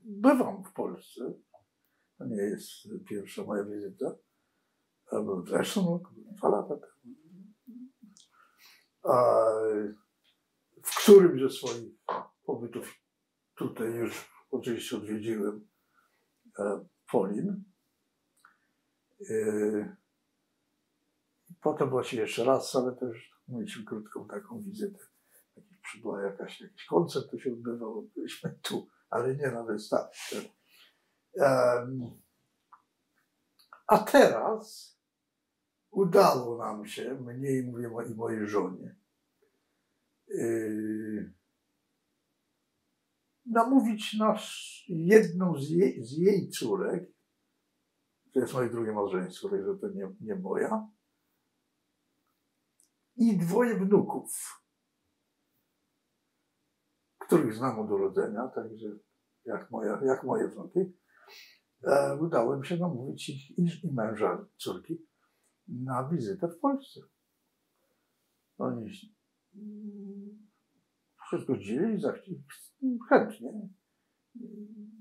bywam w Polsce. To nie jest pierwsza moja wizyta. Albo zresztą 2 lata temu. W którymś ze swoich pobytów tutaj już oczywiście odwiedziłem Polin. Potem właśnie jeszcze raz, ale też mieliśmy krótką taką wizytę. Była jakiś koncert, to się odbywał, byliśmy tu, ale nie na wystawie. A teraz udało nam się, mnie i mówię i mojej żonie, namówić jedną z jej córek, to jest moje drugie małżeństwo, także to nie moja, i 2 wnuków, których znam od urodzenia, także jak moje wnuki. Udało mi się namówić ich i męża córki na wizytę w Polsce. Oni się zgodzili, chętnie.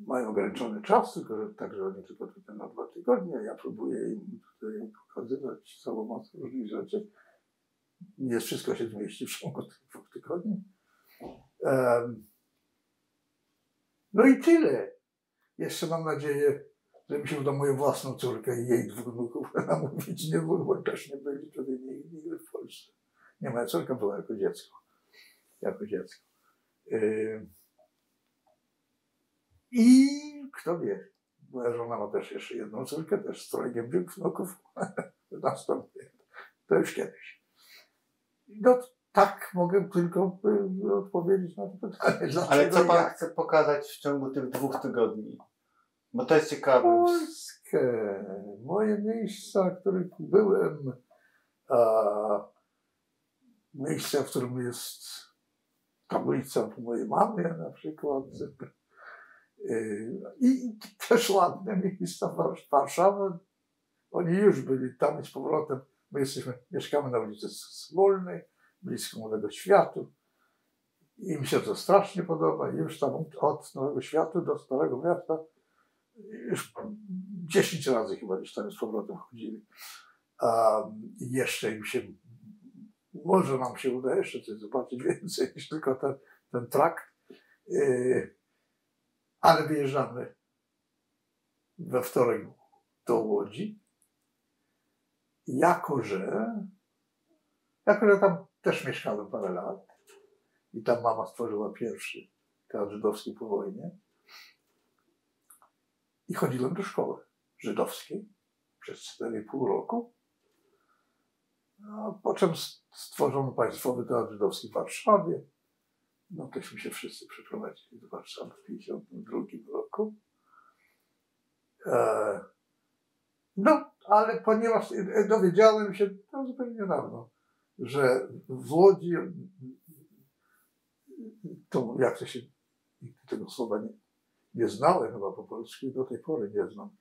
Mają ograniczony czas, tylko że także oni tylko tutaj na 2 tygodnie. Ja próbuję im tutaj pokazywać całą moc różnych rzeczy. Nie wszystko się zmieści w ciągu tych 2 tygodni. No i tyle. Jeszcze mam nadzieję, że mi się uda moją własną córkę i jej 2 wnuków namówić, bo też nie byli tutaj nigdy w Polsce. Nie, moja córka była jako dziecko. I kto wie, moja żona ma też jeszcze jedną córkę, też z 3 wnuków. Następnie. To już kiedyś. No tak mogę tylko odpowiedzieć na to pytanie. Ale co pan chce pokazać w ciągu tych 2 tygodni? Bo to jest ciekawe. Polskę, moje miejsca, w których byłem, miejsca, w którym jest tablica po mojej mamie na przykład. I też ładne miejsca, Warszawa. Oni już byli tam i z powrotem. My mieszkamy na ulicy Smolnej, blisko Nowego Światu. I mi się to strasznie podoba. I już tam od Nowego Światu do Starego Miasta już 10 razy chyba już tam z powrotem chodzili. I jeszcze im się, może nam się uda jeszcze coś zobaczyć więcej niż tylko ten trakt. Ale wyjeżdżamy we wtorek do Łodzi. Jako że tam też mieszkałem parę lat i tam mama stworzyła pierwszy teatr żydowski po wojnie i chodziłem do szkoły żydowskiej przez 4,5 roku. Po czym stworzono Państwowy Teatr Żydowski w Warszawie. No tośmy się wszyscy przeprowadzili do Warszawy w 1952 roku. No, ale ponieważ dowiedziałem się to zupełnie niedawno, że w Łodzi, to jak to się, nigdy tego słowa nie znałem chyba po polsku i do tej pory nie znam,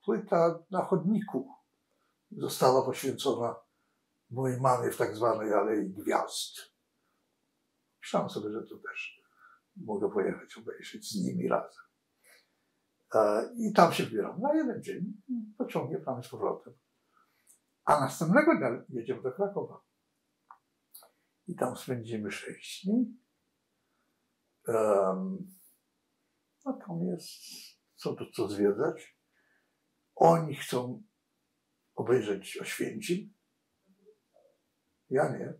płyta na chodniku została poświęcona mojej mamie w tak zwanej Alei Gwiazd. Myślałem sobie, że to też mogę pojechać obejrzeć z nimi razem. I tam się wybieram na 1 dzień, pociągiem tam z powrotem. A następnego dnia jedziemy do Krakowa. I tam spędzimy 6 dni. No tam jest co zwiedzać. Oni chcą obejrzeć Oświęcim. Ja nie.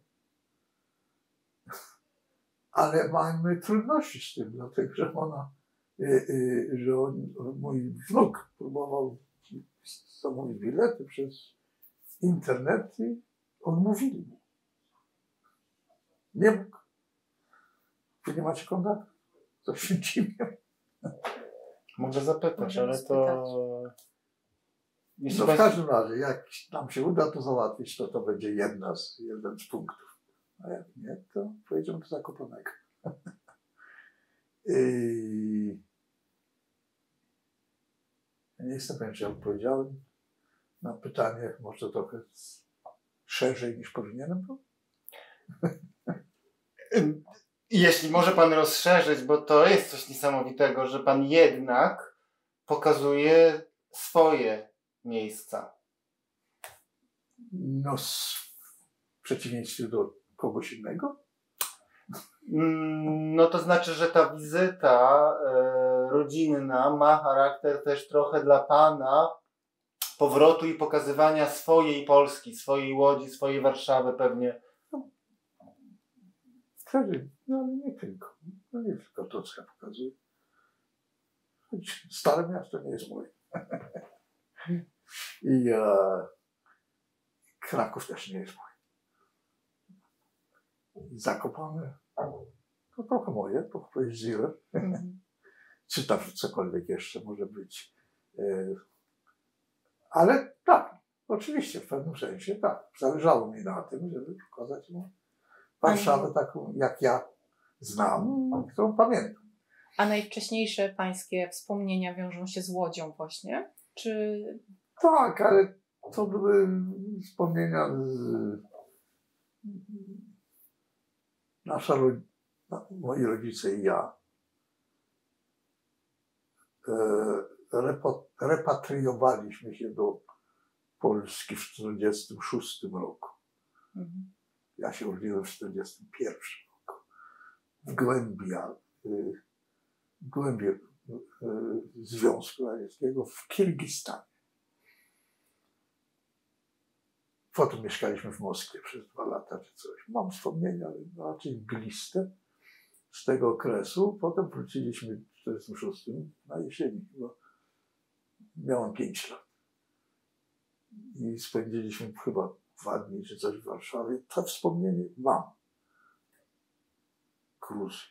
Ale mamy trudności z tym, dlatego że mój wnuk próbował zamówić bilety przez internet i odmówili mu. Nie mógł. Wy nie macie kontaktu? To Święcimiem. Mogę zapytać, ale to... No w każdym razie, jak nam się uda to załatwić, to będzie jeden z punktów. A jak nie, to pojedziemy do Zakopanego. Nie jestem pewien, czy odpowiedziałem na pytanie, może trochę szerzej niż powinienem był. Jeśli może pan rozszerzyć, bo to jest coś niesamowitego, że pan jednak pokazuje swoje miejsca. No, w przeciwieństwie do kogoś innego? No to znaczy, że ta wizyta rodzinna ma charakter też trochę dla pana powrotu i pokazywania swojej Polski, swojej Łodzi, swojej Warszawy pewnie. Wtedy, no ale nie tylko. No nie tylko to, co ja pokazuję. Choć Stare Miasto nie jest moje. I Kraków też nie jest moje. I Zakopane to trochę moje, to pojeździłem. Czy tam cokolwiek jeszcze może być. Ale tak, oczywiście w pewnym sensie tak. Zależało mi na tym, żeby pokazać mu Warszawę taką, jak ja znam, którą pamiętam. A najwcześniejsze pańskie wspomnienia wiążą się z Łodzią właśnie? Czy... Tak, ale to były wspomnienia moi rodzice i ja. Repatriowaliśmy się do Polski w 1946 roku. Ja się urodziłem w 1941 roku. W głębi Związku Radzieckiego w Kirgistanie. Potem mieszkaliśmy w Moskwie przez 2 lata czy coś. Mam wspomnienia, ale raczej mgliste z tego okresu. Potem wróciliśmy w 1946 na jesieni. Chyba miałem 5 lat. I spędziliśmy chyba 2 dni czy coś w Warszawie. To wspomnienie mam. Gruzy.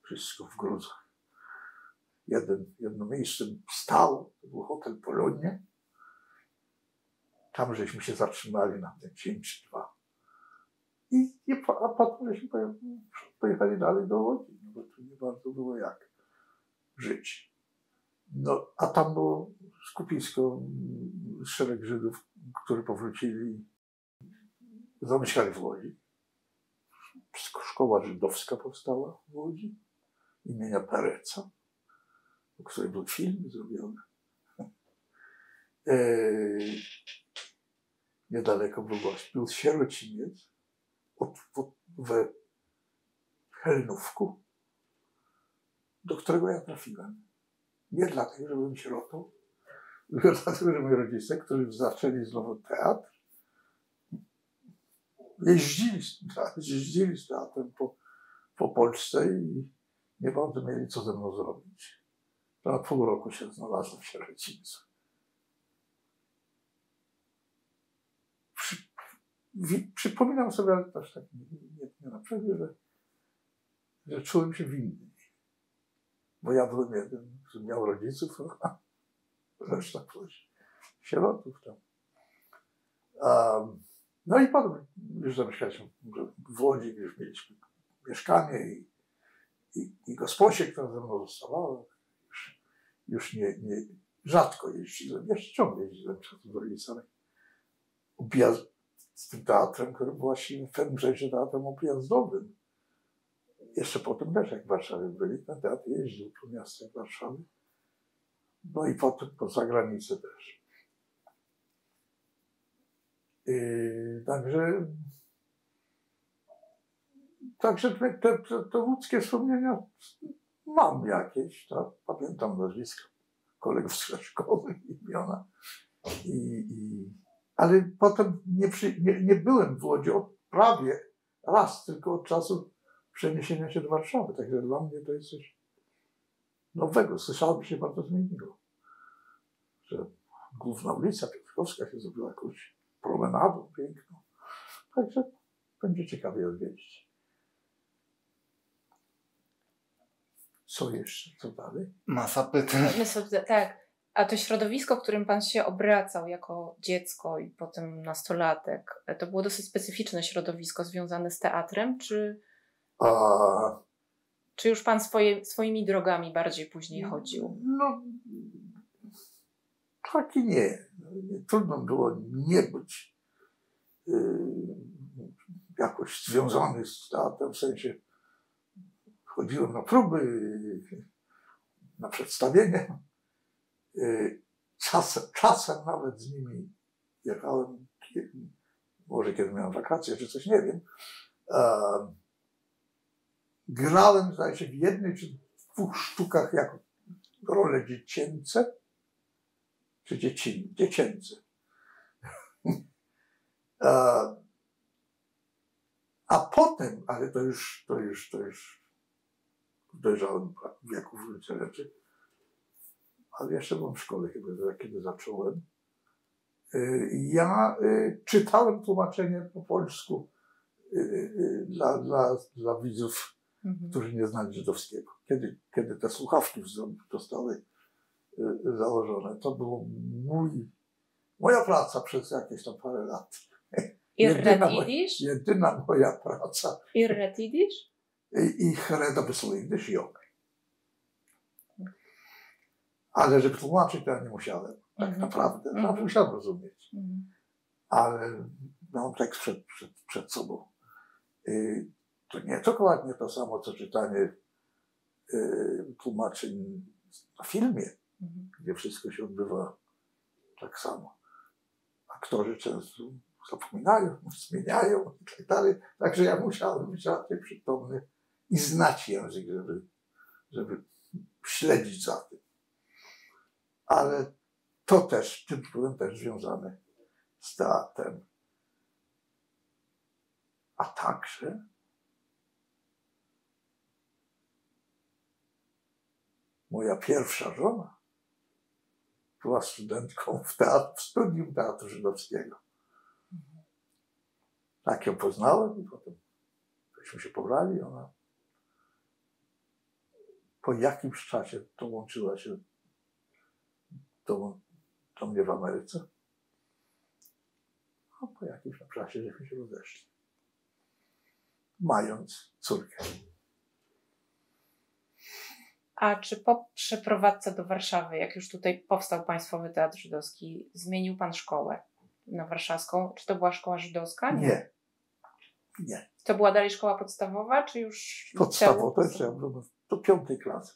Wszystko w gruzach. Jedno miejsce stało, to był hotel Polonia. Tam żeśmy się zatrzymali na ten dzień czy 2. A potem żeśmy pojechali dalej do Łodzi, no bo tu nie bardzo było jak żyć. No, a tam było skupisko, szereg Żydów, którzy powrócili, zamieszkali w Łodzi. Szkoła żydowska powstała w Łodzi, imienia Pereca, o której był film zrobiony. Niedaleko był sierociniec we Helnówku, do którego ja trafiłem. Nie dlatego, że byłem sierotą, tylko dlatego, że moi rodzice, którzy zaczęli znowu teatr, jeździli z teatrem po Polsce i nie bardzo mieli co ze mną zrobić. To na pół roku się znalazłem w sierocińcu. Przypominam sobie, ale też tak nie naprawdę, że czułem się winny. Bo ja byłem jeden, który miał rodziców, a reszta ktoś sierotów tam. No i potem już zamieszkaliśmy w Łodzi, już mieliśmy mieszkanie i gosposię, która ze mną zostawała. Już rzadko jeździłem, jeszcze ciągle jeździłem czasem do rodzicami. Z tym teatrem, który był właściwie w pewnym sensie teatrem objazdowym. Jeszcze potem też, jak w Warszawie byli, ten teatr jeździł po miastach Warszawy. No i potem po zagranicę też. Także te łódzkie wspomnienia mam jakieś. Tak? Pamiętam nazwiska kolegów z szkoły, imiona. Ale potem nie byłem w Łodzi prawie raz, tylko od czasu przeniesienia się do Warszawy. Także dla mnie to jest coś nowego. Słyszałem, że się bardzo zmieniło. Że główna ulica Piotrkowska się zrobiła jakąś promenadą piękną. Także będzie ciekawie odwiedzić. Co jeszcze? Co dalej? Masa pytań. Tak. A to środowisko, w którym pan się obracał jako dziecko i potem nastolatek, to było dosyć specyficzne środowisko związane z teatrem, czy już pan swoimi drogami bardziej później chodził? No, tak i nie. Trudno było nie być jakoś związany z teatrem, w sensie chodziłem na próby, na przedstawienie. Czasem nawet z nimi jechałem, może kiedy miałem wakacje, czy coś, nie wiem. Grałem, zdaje się, w jednej czy dwóch sztukach jako role dziecięce, czy dziecięce. A potem, ale to już w dojrzałym wieku w gruncie rzeczy, ale jeszcze byłem w szkole, kiedy zacząłem. Ja czytałem tłumaczenie po polsku dla widzów, którzy nie znali żydowskiego. Kiedy te słuchawki zostały założone, to było moja praca przez jakieś tam parę lat. Jedyna moja praca. Irret Yiddish? Ich reda besluidysz i ok. Ale żeby tłumaczyć, to ja nie musiałem. Tak naprawdę. Musiałem rozumieć. Ale mam tekst przed sobą. To nie dokładnie to samo, co czytanie tłumaczeń na filmie, gdzie wszystko się odbywa tak samo. Aktorzy często zapominają, zmieniają i tak dalej. Także ja musiałem być raczej przytomny i znać język, żeby śledzić za tym. Ale to też, tym byłem też związany z teatrem. A także moja pierwsza żona była studentką w studium teatru żydowskiego. Tak ją poznałem i potem żeśmy się pobrali. Ona po jakimś czasie dołączyła się do mnie w Ameryce. A po jakimś czasie żeśmy się rozeszli. Mając córkę. A czy po przeprowadzce do Warszawy, jak już tutaj powstał Państwowy Teatr Żydowski, zmienił Pan szkołę na warszawską? Czy to była szkoła żydowska? Nie. To była dalej szkoła podstawowa, czy już... Podstawowa, to jeszcze ja byłem do 5. klasy.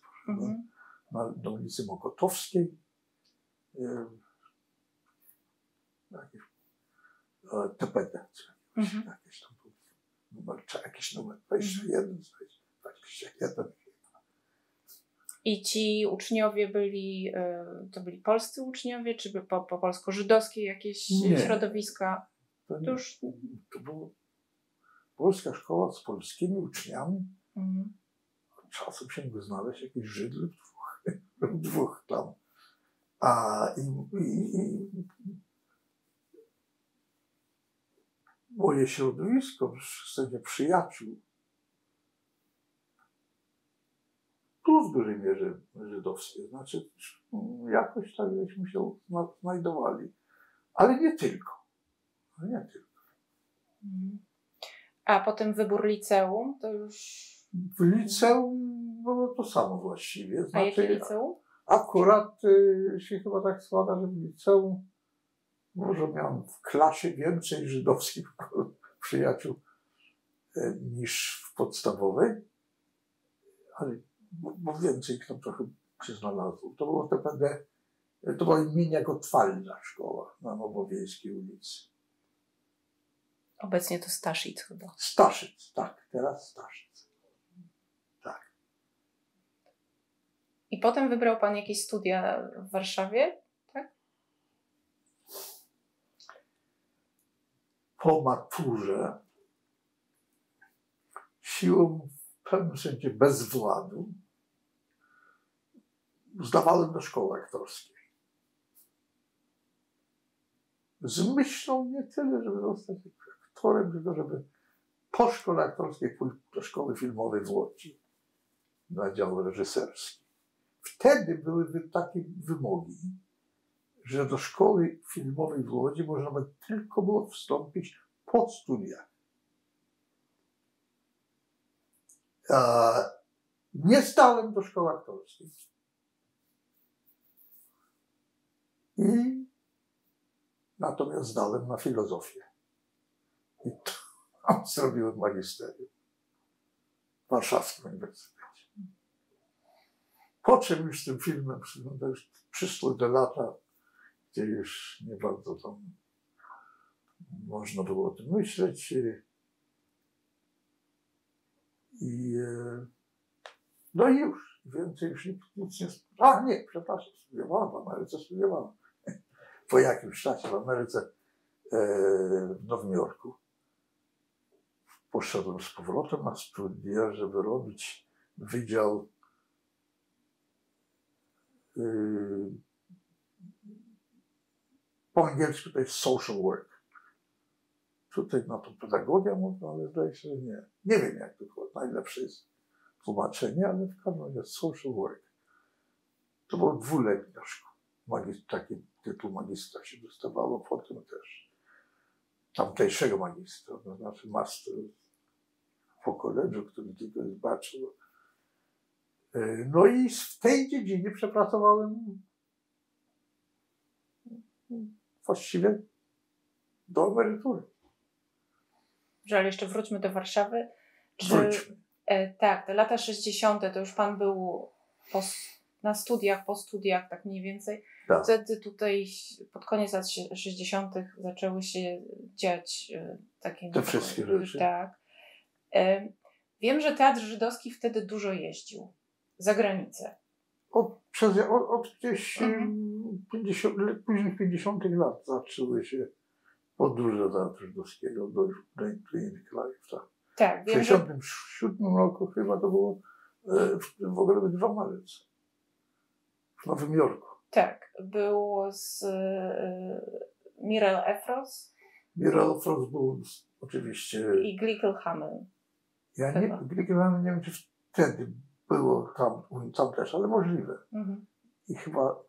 Na ulicy Mokotowskiej. TPD. Jakiś tam numer, jakiś numer 21, 21. I ci uczniowie byli, to byli polscy uczniowie, czy po polsko-żydowskie jakieś środowiska? To była polska szkoła z polskimi uczniami. Czasem się mógł znaleźć jakiś Żyd lub dwóch tam. Moje środowisko w sensie przyjaciół było w dużej mierze żydowskie. Znaczy, jakoś tak żeśmy się znajdowali. Ale nie tylko. A potem wybór liceum, to już... W liceum było to samo właściwie. A jakie liceum? Akurat się chyba tak składa, że w liceum może miałem w klasie więcej żydowskich przyjaciół niż w podstawowej, ale bo więcej ich tam trochę się znalazło. To było TPD, to była imienia Gottwalda szkoła na Nowowiejskiej ulicy. Obecnie to Staszic chyba. Staszic, tak, teraz Staszic. Tak. I potem wybrał Pan jakieś studia w Warszawie, tak? Po maturze siłą w pewnym sensie bezwładu zdawałem do szkoły aktorskiej. Z myślą nie tyle, żeby zostać aktorem, tylko żeby po szkole aktorskiej pójść do szkoły filmowej w Łodzi na dział reżyserski. Wtedy były takie wymogi, że do szkoły filmowej w Łodzi można by tylko było wstąpić po studiach. Nie zdałem do szkoły aktorskiej. Natomiast zdałem na filozofię. I tam zrobiłem magisterium w Warszawskim Uniwersytecie. Po czym już z tym filmem przyszły te lata, gdzie już nie bardzo tam można było o tym myśleć. No i już, więcej już nic nie... nie, przepraszam, studiowałam w Ameryce, studiowałam. Po jakimś czasie w Ameryce, w Nowym Jorku, poszedłem z powrotem na studia, żeby robić wydział po angielsku to jest social work. Tutaj na to pedagogia mówią, ale zdaje się, że nie. Nie wiem, jak to najlepsze jest tłumaczenie, ale w każdym razie social work. To było dwuletnia szkoła. Taki tytuł magistra się dostawało, potem też tamtejszego magistra, to znaczy master po koledżu, który tylko jest bachelor. No i w tej dziedzinie przepracowałem właściwie do emerytury. Dobrze, ale jeszcze wróćmy do Warszawy. Wróćmy. Tak, te lata 60. to już pan był na studiach, po studiach, tak mniej więcej. Tak. Wtedy tutaj pod koniec lat 60. zaczęły się dziać takie... Te wszystkie rzeczy. Tak. Wiem, że Teatr Żydowski wtedy dużo jeździł za granicę. Od gdzieś późnych 50 lat zaczęły się podróże Teatru Żydowskiego do innych krajów. Tak. Tak, W 1967 roku chyba to było w ogóle w Ameryce, w Nowym Jorku. Tak, był z Mirel Efros. Mirel Efros był oczywiście... I Glikel Hamel. Ja nie wiem, czy wtedy było tam też, ale możliwe. Mhm. I chyba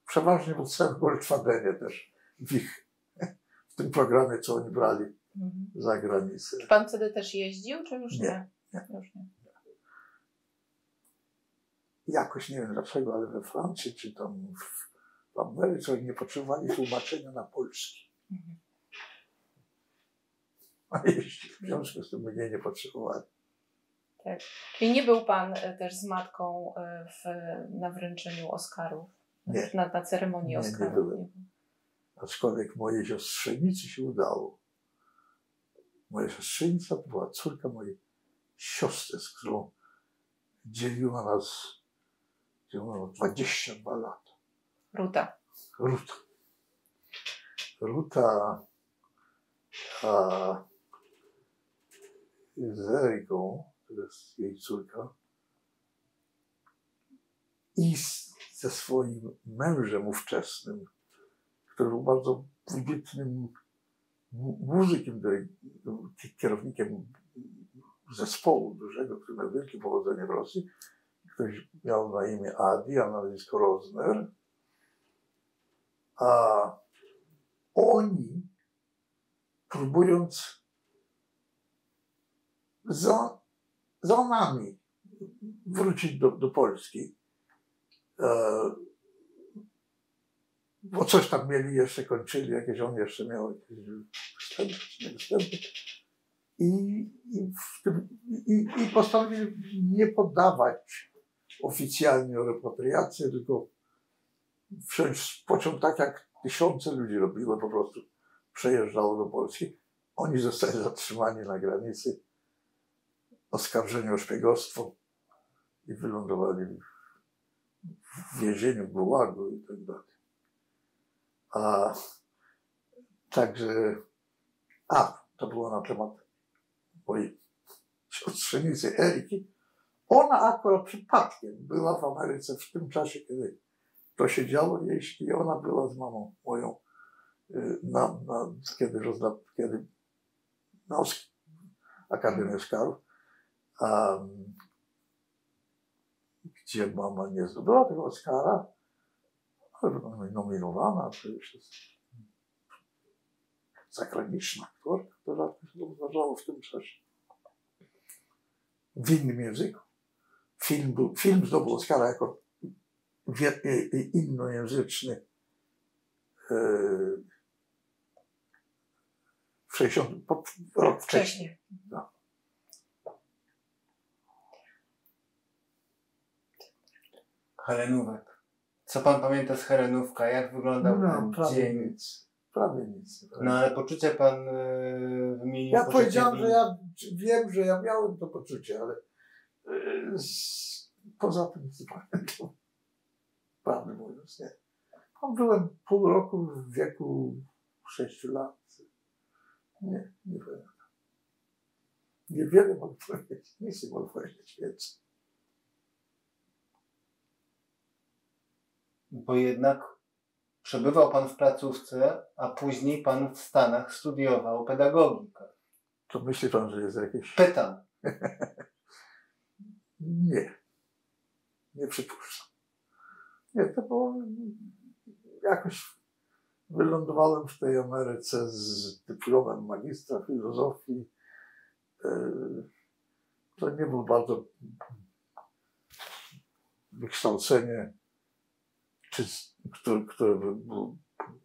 przeważnie był cały Goldfadenie też w tym programie, co oni brali za granicę. Czy pan wtedy też jeździł, czy już nie? Już nie. Jakoś nie wiem dlaczego, ale we Francji czy tam w Ameryce oni nie potrzebowali tłumaczenia na polski. A jeśli w związku z tym mnie nie potrzebowali. Tak. Czyli nie był pan też z matką na wręczeniu Oscarów? Nie. Na ceremonii Oscarów? Nie byłem. Aczkolwiek mojej siostrzenicy się udało. Moja siostrzenica to była córka mojej siostry, z którą dzieliła nas 22 lata. Ruta. Ruta z Eryką, to jest jej córka, i ze swoim mężem ówczesnym, który był bardzo wybitnym muzykiem, kierownikiem zespołu dużego, który miał wielkie powodzenie w Rosji. Ktoś miał na imię Adi, a nazwisko Rozner. A oni, próbując za nami wrócić do Polski, bo coś tam mieli jeszcze, kończyli, jakieś on jeszcze miał jakieś występy. I postanowili nie podawać oficjalnie o repatriację, tylko wziąć pociąg tak, jak tysiące ludzi robiło, po prostu przejeżdżało do Polski. Oni zostali zatrzymani na granicy, oskarżeni o szpiegostwo i wylądowali w więzieniu, w Gułagu i tak dalej. To było na temat mojej siostrzenicy Eryki. Ona akurat przypadkiem była w Ameryce w tym czasie, kiedy to się działo, jeśli ona była z mamą moją, kiedy na Akademię Oscarów, gdzie mama nie zdobyła tego Oscara, ale była nominowana, to już jest zagraniczna aktorka, to rzadko się to zdarzało w tym czasie. W innym języku. Film zdobył Oscara jako innojęzyczny w 60 rok wcześniej. No. Helenówek. Co pan pamięta z Helenówka? Jak wyglądał ten dzień? Prawie nic. No ale poczucie pan wymienił. Ja powiedziałem, że ja wiem, że ja miałem to poczucie, ale poza tym nic nie pamiętam. Prawdę mówiąc, nie. Byłem pół roku w wieku 6 lat. Nie pamiętam. Niewiele mogę powiedzieć, nic nie mogę powiedzieć więcej. Bo jednak przebywał pan w placówce, a później pan w Stanach studiował pedagogikę. To myśli pan, że jest jakieś... Pytam. Nie przypuszczam. Nie, to było... Jakoś wylądowałem w tej Ameryce z dyplomem magistra filozofii. To nie było bardzo wykształcenie, które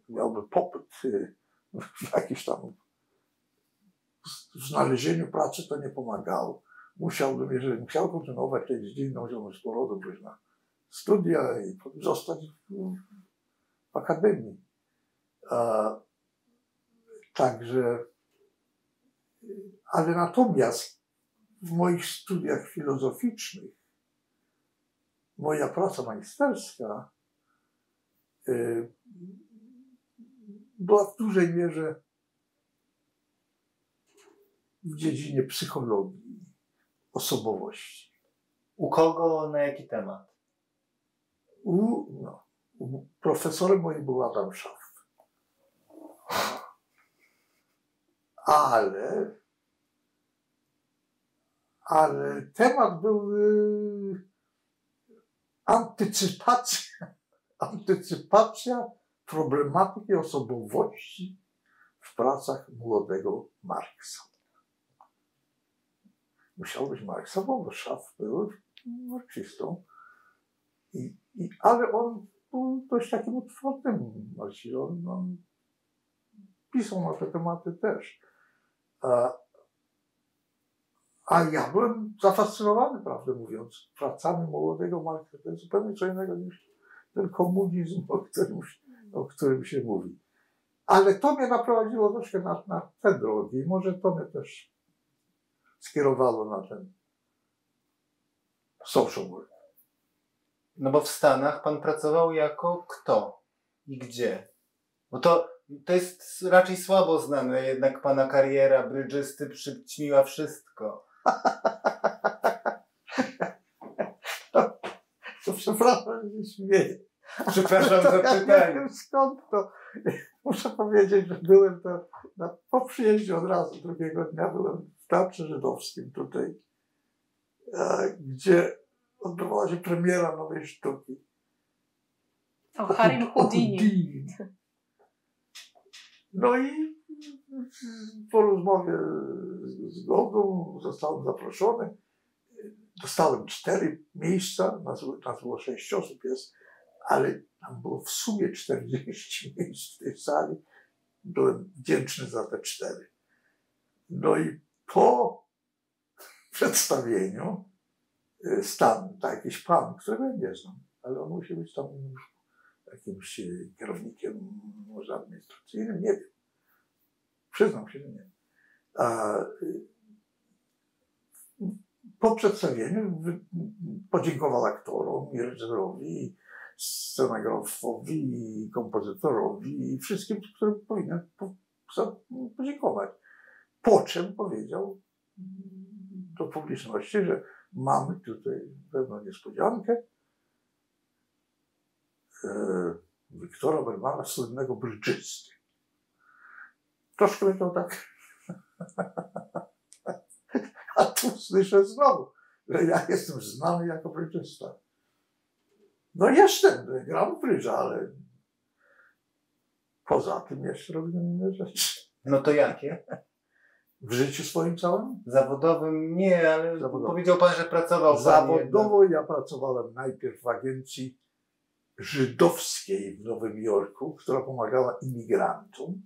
miałby popyt w jakimś tam znalezieniu pracy, to nie pomagało. Musiałbym, jeżeli chciał kontynuować tę dziedzinę, musiałbym z powrotem pójść na studia i zostać w akademii. Także, ale natomiast w moich studiach filozoficznych moja praca magisterska była w dużej mierze w dziedzinie psychologii, osobowości. U kogo, na jaki temat? Profesorem moim był Adam Schaff. Ale temat był antycypacja problematyki osobowości w pracach młodego Marksa. Musiał być Marksa, bo Schaff był marksistą. Ale on był dość takim otwartym marksistą. On pisał na te tematy też. A ja byłem zafascynowany, prawdę mówiąc, pracami młodego Marksa. To jest zupełnie co innego niż ten komunizm, o którym się mówi. Ale to mnie naprowadziło troszkę na te drogi. Może to mnie też skierowało na ten social work. No bo w Stanach pan pracował jako kto i gdzie? Bo to jest raczej słabo znane, jednak pana kariera brydżysty przyćmiła wszystko. To przepraszam, że się śmieję. Przepraszam za pytanie. Nie wiem skąd to. Muszę powiedzieć, że byłem po przyjeździe od razu drugiego dnia byłem w Teatrze Żydowskim tutaj, gdzie odbywała się premiera nowej sztuki. O Harrym Houdini. No i po rozmowie z Godą zostałem zaproszony. Dostałem 4 miejsca, nas było 6 osób jest, ale tam było w sumie 40 miejsc w tej sali. Byłem wdzięczny za te 4. No i po przedstawieniu jakiś pan, którego ja nie znam, ale on musi być tam jakimś kierownikiem może administracyjnym, nie wiem. Przyznam się, że nie. Po przedstawieniu podziękował aktorom i reżyserowi, scenografowi, i kompozytorowi i wszystkim, którym powinien podziękować. Po czym powiedział do publiczności, że mamy tutaj pewną niespodziankę. Wiktora Bergmana, słynnego brydżysty. Troszkę mnie to tak... A tu słyszę znowu, że ja jestem znany jako brydżysta. No jestem, gram w brydża, ale poza tym jeszcze robię inne rzeczy. No to jakie? W życiu swoim całym? Zawodowym nie, ale powiedział pan, że pracował pan. Zawodowo ja pracowałem najpierw w agencji żydowskiej w Nowym Jorku, która pomagała imigrantom.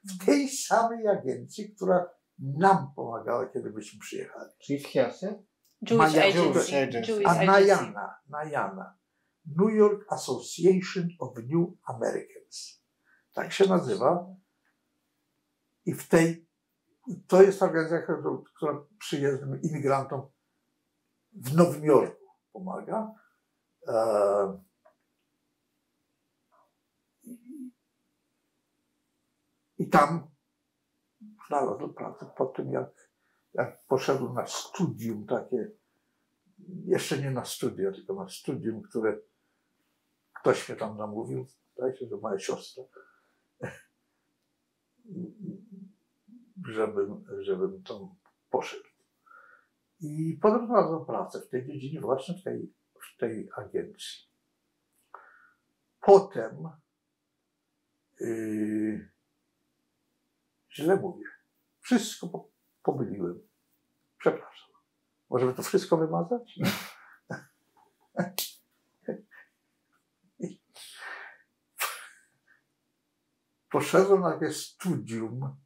W tej samej agencji, która nam pomagała, kiedy byśmy przyjechali. Czyli w Chiasie? Jewish Agency. A na Jana. New York Association of New Americans. Tak się nazywa. I to jest organizacja, która przyjezdnym imigrantom w Nowym Jorku pomaga. I tam znalazłem pracę po tym, jak poszedłem na studium takie, jeszcze nie na studia, tylko na studium, które ktoś mnie tam namówił, zdaje się, że moja siostra, żebym tam poszedł. I potem znalazłem pracę w tej dziedzinie, właśnie w tej agencji. Potem źle mówię. Wszystko pomyliłem. Przepraszam. Możemy to wszystko wymazać? Poszedłem na jakieś studium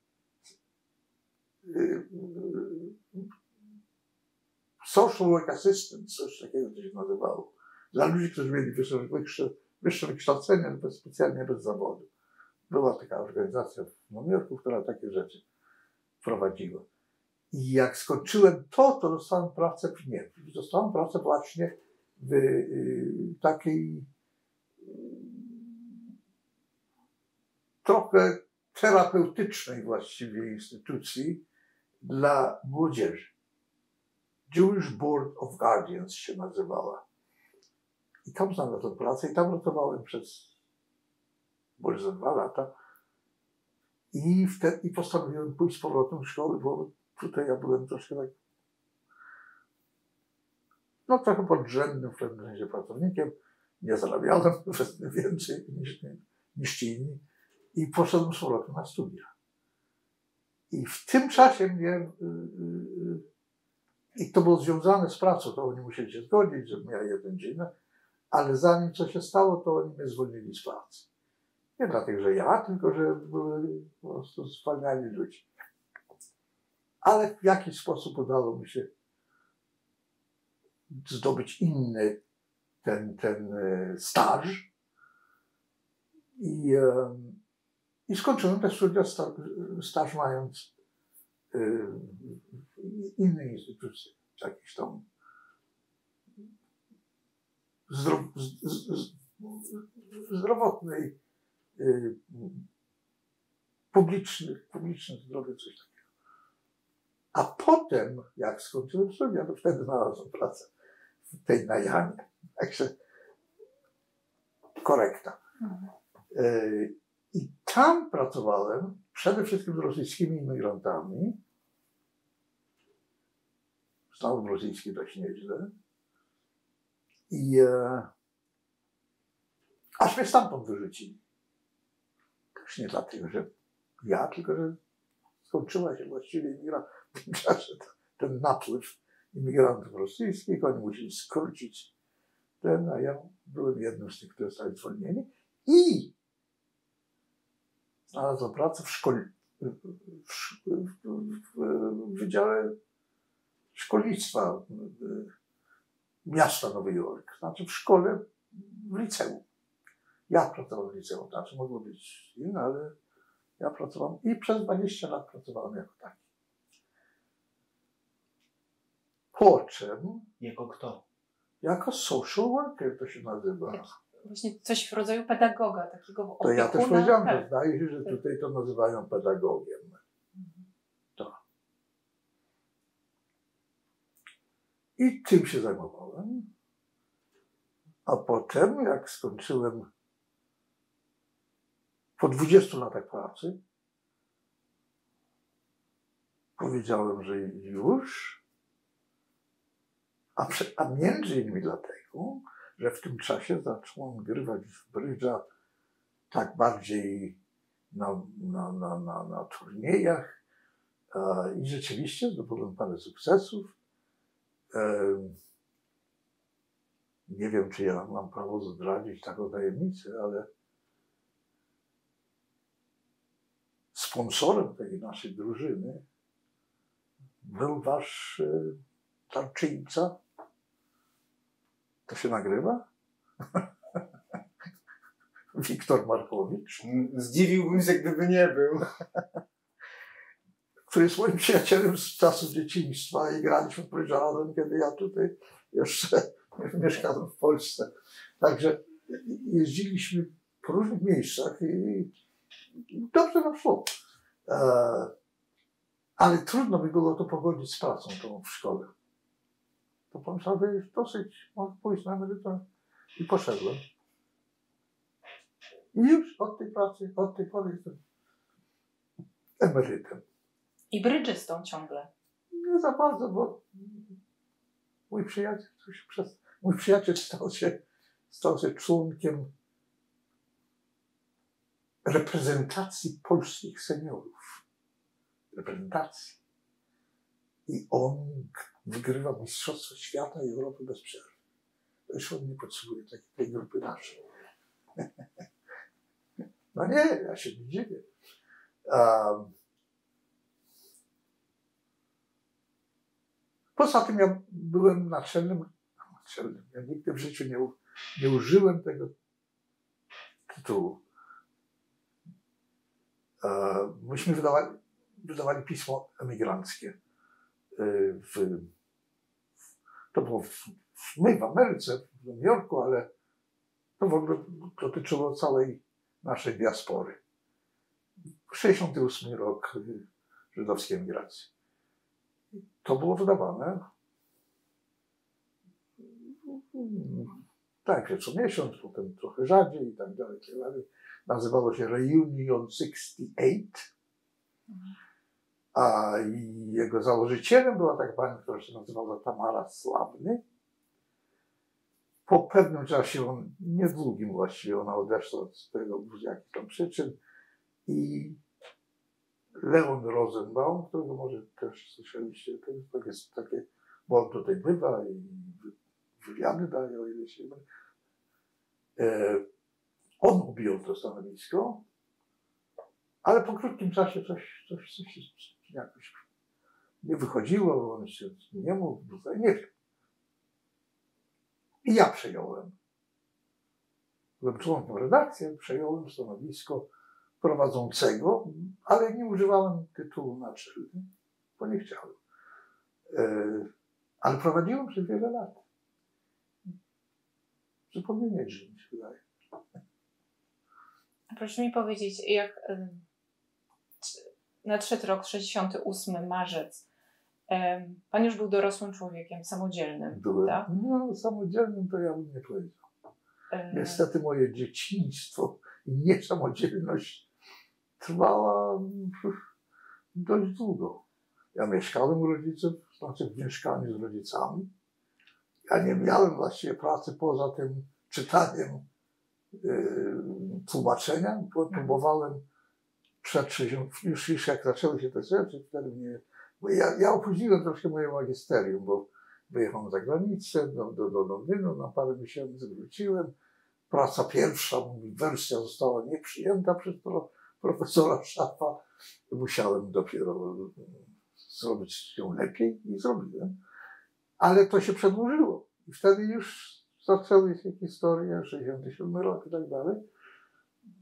social work assistant, coś takiego to się nazywało. Dla ludzi, którzy mieli wyższe wykształcenie, specjalnie bez zawodu. Była taka organizacja w Nowym Jorku, która takie rzeczy prowadziła. I jak skończyłem to dostałem pracę dostałem pracę właśnie w takiej trochę terapeutycznej właściwie instytucji dla młodzieży. Jewish Board of Guardians się nazywała. I tam znalazłem pracę i tam pracowałem przez może za 2 lata. I postanowiłem pójść z powrotem do szkoły, bo tutaj ja byłem troszkę tak, no trochę podrzędnym w pewnym sensie pracownikiem. Nie zarabiałem więcej niż ci inni. I poszedłem z powrotem na studia. I w tym czasie i to było związane z pracą, to oni musieli się zgodzić, żebym miał 1 dzień, ale zanim co się stało, to oni mnie zwolnili z pracy. Nie dlatego, że ja, tylko że były po prostu zwalniali ludzi. Ale w jakiś sposób udało mi się zdobyć inny ten staż i skończyłem te studia, staż mając innej instytucji, jakiejś tam zdrowotnej, publiczne zdrowie, coś takiego. A potem, jak skończyłem studia, to wtedy znalazłem pracę w tej na Janie. Także korekta. I tam pracowałem przede wszystkim z rosyjskimi imigrantami. Znałem rosyjski dość nieźle. I aż mnie stamtąd wyrzucili. Też nie dlatego, że ja, tylko że skończyła się właściwie w tym czasie ten napływ imigrantów rosyjskich. Oni musieli skrócić a ja byłem jednym z tych, którzy zostali zwolnieni. I znalazłem pracę w Wydziale Szkolnictwa miasta Nowy Jork. Znaczy w szkole, w liceum. Ja pracowałem w liceum, znaczy mogło być inne, ale ja pracowałem i przez 20 lat pracowałem jako taki. Po czym... Jako kto? Jako social worker to się nazywa. Właśnie coś w rodzaju pedagoga, takiego opiekuna. To ja też powiedziałem, tak. że zdaje się, że tutaj to nazywają pedagogiem. To. I tym się zajmowałem. A potem, jak skończyłem po 20 latach pracy, powiedziałem, że już, a między innymi dlatego, że w tym czasie zacząłem grywać w brydża tak bardziej na turniejach i rzeczywiście zdobyłem parę sukcesów. Nie wiem, czy ja mam prawo zdradzić taką tajemnicę, ale sponsorem tej naszej drużyny był wasz darczyńca. To się nagrywa? Wiktor Markowicz, Zdziwiłbym się, gdyby nie był. który jest moim przyjacielem z czasów dzieciństwa i graliśmy razem, kiedy ja tutaj jeszcze mieszkałem w Polsce. Także jeździliśmy po różnych miejscach i dobrze nam szło. Ale trudno mi było to pogodzić z pracą tą w szkole. To pomyślałem, że już dosyć, mogę pójść na emeryturę. I poszedłem. I już od tej pracy, od tej pory jestem emerytem. I brydżystą ciągle. Nie za bardzo, bo mój przyjaciel stał się członkiem reprezentacji polskich seniorów. Reprezentacji. I on wygrywa Mistrzostwo Świata i Europy bez przerwy. To już on nie potrzebuje tej grupy naszej. No nie, ja się nie dziwię. Poza tym ja byłem naczelnym. Ja nigdy w życiu nie użyłem tego tytułu. Myśmy wydawali pismo emigranckie. To było w Ameryce, w Nowym Jorku, ale to w ogóle dotyczyło całej naszej diaspory. 68 rok żydowskiej emigracji. To było wydawane tak, co miesiąc, potem trochę rzadziej i tak dalej. Nazywało się Reunion 68. A jego założycielem była taka pani, która się nazywała Tamara Sławny. Po pewnym czasie, niedługim właściwie, ona odeszła z tego z jakichś tam przyczyn. I Leon Rosenbaum, którego może też słyszeliście, to jest takie, bo on tutaj bywa i wywiady daje, o ile się mylę. On objął to stanowisko, ale po krótkim czasie coś jakoś nie wychodziło, bo on się nie mógł, nie wiem. I ja przejąłem. Byłem członkiem redakcji, przejąłem stanowisko prowadzącego, ale nie używałem tytułu naczelny, bo nie chciałem. Ale prowadziłem przez wiele lat. Zupełnie nieźle mi się wydaje. Proszę mi powiedzieć, jak nadszedł rok 68, marzec, pan już był dorosłym człowiekiem, samodzielnym, Byłem. tak? No, samodzielnym to ja bym nie powiedział. Niestety moje dzieciństwo i niesamodzielność trwała dość długo. Ja mieszkałem u rodziców, znaczy w mieszkaniu z rodzicami. Ja nie miałem właściwie pracy poza tym czytaniem tłumaczenia. Próbowałem przed 60, już jak zaczęły się te rzeczy, wtedy mnie... Ja opóźniłem troszkę moje magisterium, bo wyjechałem za granicę, do Londynu, na parę miesięcy wróciłem. Praca pierwsza, wersja została nieprzyjęta przez profesora Szafa. Musiałem dopiero zrobić ją lepiej i zrobiłem. Ale to się przedłużyło. I wtedy już zaczęły się historie, 67 rok i tak dalej.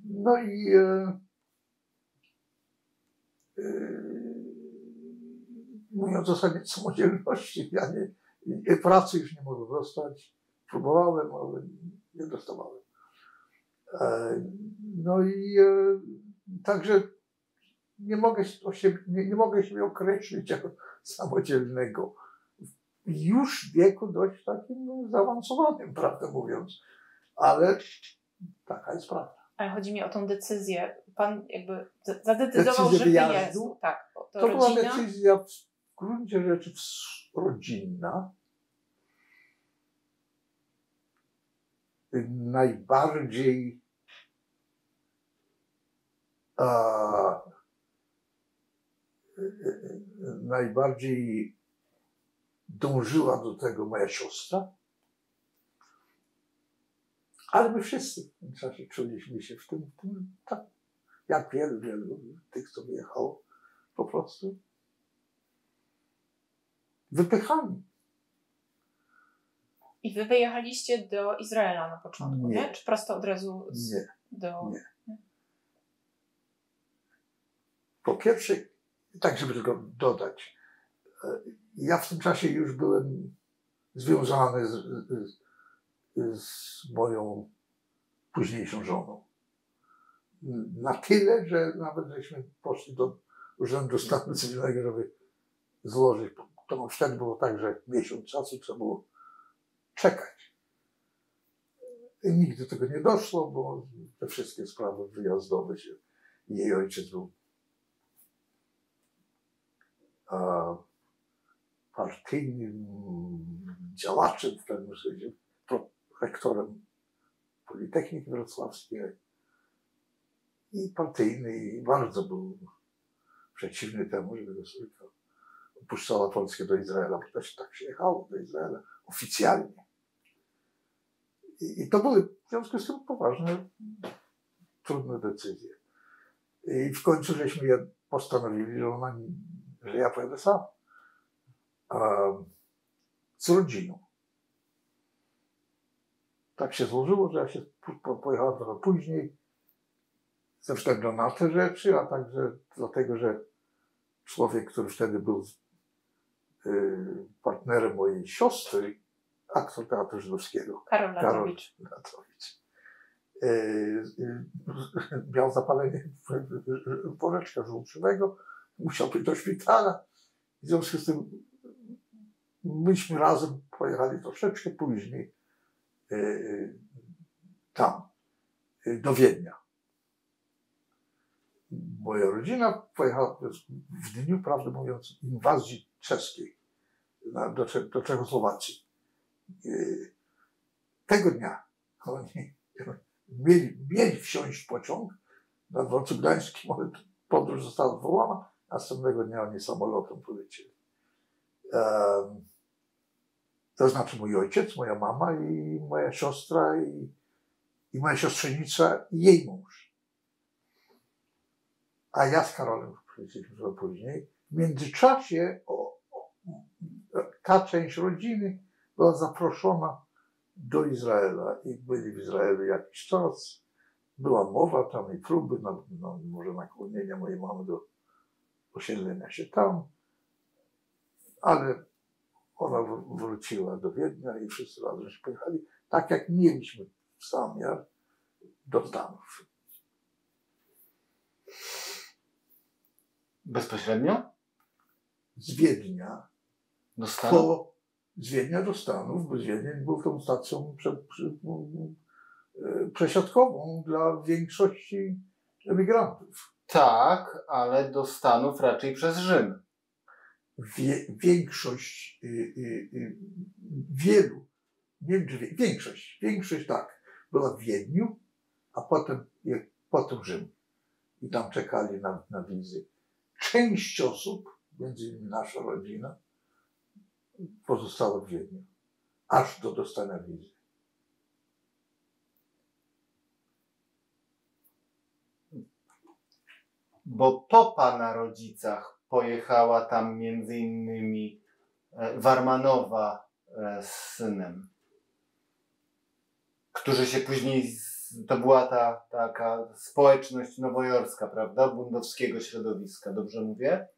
No i mówiąc o sobie samodzielności, ja pracy już nie mogłem dostać. Próbowałem, ale nie dostawałem. No i także nie mogę siebie określić jako samodzielnego. Już w wieku dość takim zaawansowanym, prawdę mówiąc. Ale taka jest prawda. Ale chodzi mi o tą decyzję. Pan jakby zadecydował, że wyjazdu. Tak, to była decyzja w gruncie rzeczy rodzinna. Najbardziej dążyła do tego moja siostra, ale my wszyscy w tym czasie czuliśmy się w tym tak, jak wielu tych, co wyjechało, po prostu wypychani. I wy wyjechaliście do Izraela na początku, Nie. nie? Czy prosto od razu Nie. do... Nie. Po pierwsze, tak żeby tylko dodać, ja w tym czasie już byłem związany z moją późniejszą żoną. Na tyle, że nawet żeśmy poszli do Urzędu Stanu Cywilnego, żeby złożyć. To wtedy było tak, że miesiąc czasu trzeba było czekać. I nigdy do tego nie doszło, bo te wszystkie sprawy wyjazdowe się. Jej ojciec był partyjnym działaczem, w pewnym sensie rektorem Politechniki Wrocławskiej i partyjny, i bardzo był przeciwny temu, żeby go córka opuszczała Polskę do Izraela, bo też tak się jechało do Izraela oficjalnie. I to były w związku z tym poważne, trudne decyzje. I w końcu żeśmy je postanowili, że ja pojadę sam. Z rodziną. Tak się złożyło, że ja się pojechałem trochę później ze względu na te rzeczy, a także dlatego, że człowiek, który wtedy był partnerem mojej siostry, aktor Teatru Żydowskiego, Karol Latowicz. Miał zapalenie woreczka żółczowego, musiał być do szpitala. W związku z tym myśmy razem pojechali troszeczkę później tam, do Wiednia. Moja rodzina pojechała w dniu, prawdę mówiąc, inwazji czeskiej do Czechosłowacji. Tego dnia oni mieli wsiąść w pociąg na dworcu gdańskim, ale podróż została odwołana. Następnego dnia oni samolotem polecieli. To znaczy mój ojciec, moja mama i moja siostra i moja siostrzenica i jej mąż. A ja z Karolem przyjechaliśmy trochę później. W międzyczasie ta część rodziny była zaproszona do Izraela i byli w Izraelu jakiś czas. Była mowa tam i próby, może nakłonienia mojej mamy do osiedlenia się tam, ale ona wróciła do Wiednia i wszyscy razem się pojechali, tak jak mieliśmy zamiar, do Stanów. Bezpośrednio? Z Wiednia Do Stanów? Z Wiednia do Stanów, bo Wiedeń był tą stacją przesiadkową dla większości emigrantów. Tak, ale do Stanów raczej przez Rzym. Większość, wielu, nie wiem czy większość tak, była w Wiedniu, a potem Rzym. I tam czekali na wizy. Część osób, między innymi nasza rodzina, pozostała w Wiedniu, aż do dostania wizy. Bo po pana rodzicach pojechała tam między innymi Warmanowa z synem, którzy się później, to była ta taka społeczność nowojorska, prawda, bundowskiego środowiska, dobrze mówię?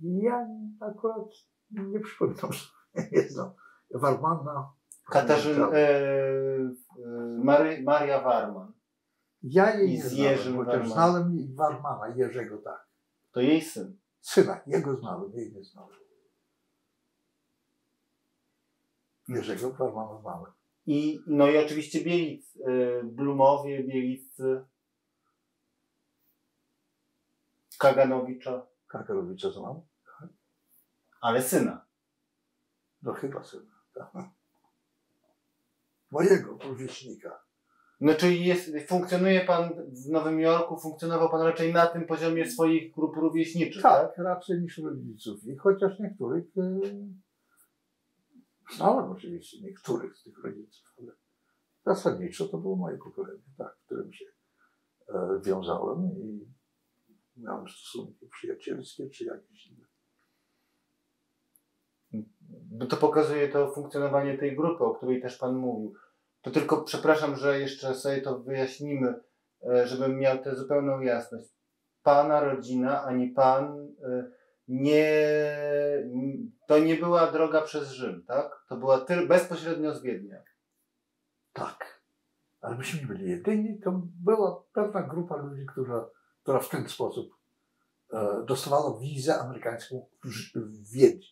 Ja akurat nie przypominam, nie znam. Warmana. Katarzyna, Maria Warman. Ja jej I nie z znałem, Jerzym chociaż Warman. znałem Warmana, Jerzego tak. To jej syn. Syna, jego znałem, jej nie znałem. Jerzego Warmana znałem. No i oczywiście Blumowie, Bieliccy, Kaganowicza. Kakarowicza znam. Ale syna. No chyba syna. Tak. Mojego rówieśnika. No czyli funkcjonuje pan w Nowym Jorku, funkcjonował pan raczej na tym poziomie swoich grup rówieśniczych, tak? Tak, raczej niż rodziców. I chociaż niektórych znałem oczywiście, niektórych z tych rodziców, ale zasadniczo to było moje pokolenie, tak, w którym się wiązałem i miałem stosunki przyjacielskie czy jakieś inne. Bo to pokazuje to funkcjonowanie tej grupy, o której też Pan mówił. To tylko, przepraszam, że jeszcze sobie to wyjaśnimy, żebym miał tę zupełną jasność. Pana rodzina, ani Pan to nie była droga przez Rzym, tak? To była bezpośrednio z Wiednia. Tak. Ale myśmy nie byli jedyni. To była pewna grupa ludzi, która w ten sposób dostawała wizę amerykańską w Wiedniu.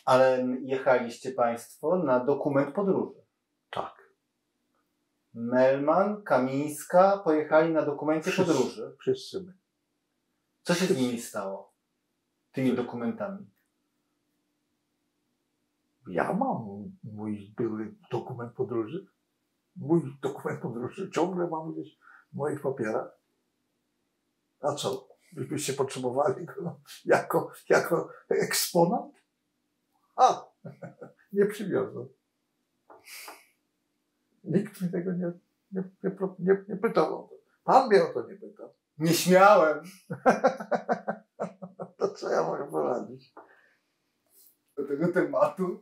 Ale jechaliście Państwo na dokument podróży. Tak. Melman, Kamińska pojechali na dokumencie podróży. Wszyscy my. Co się z nimi stało? Tymi dokumentami? Ja mam mój były dokument podróży. Mój dokument podróży ciągle mam gdzieś w moich papierach. A co? Byście potrzebowali go jako eksponat? A! Nie przywiozłem. Nikt mi tego nie pytał o to. Pan mnie o to nie pytał. Nie śmiałem. To co ja mogę poradzić? Do tego tematu.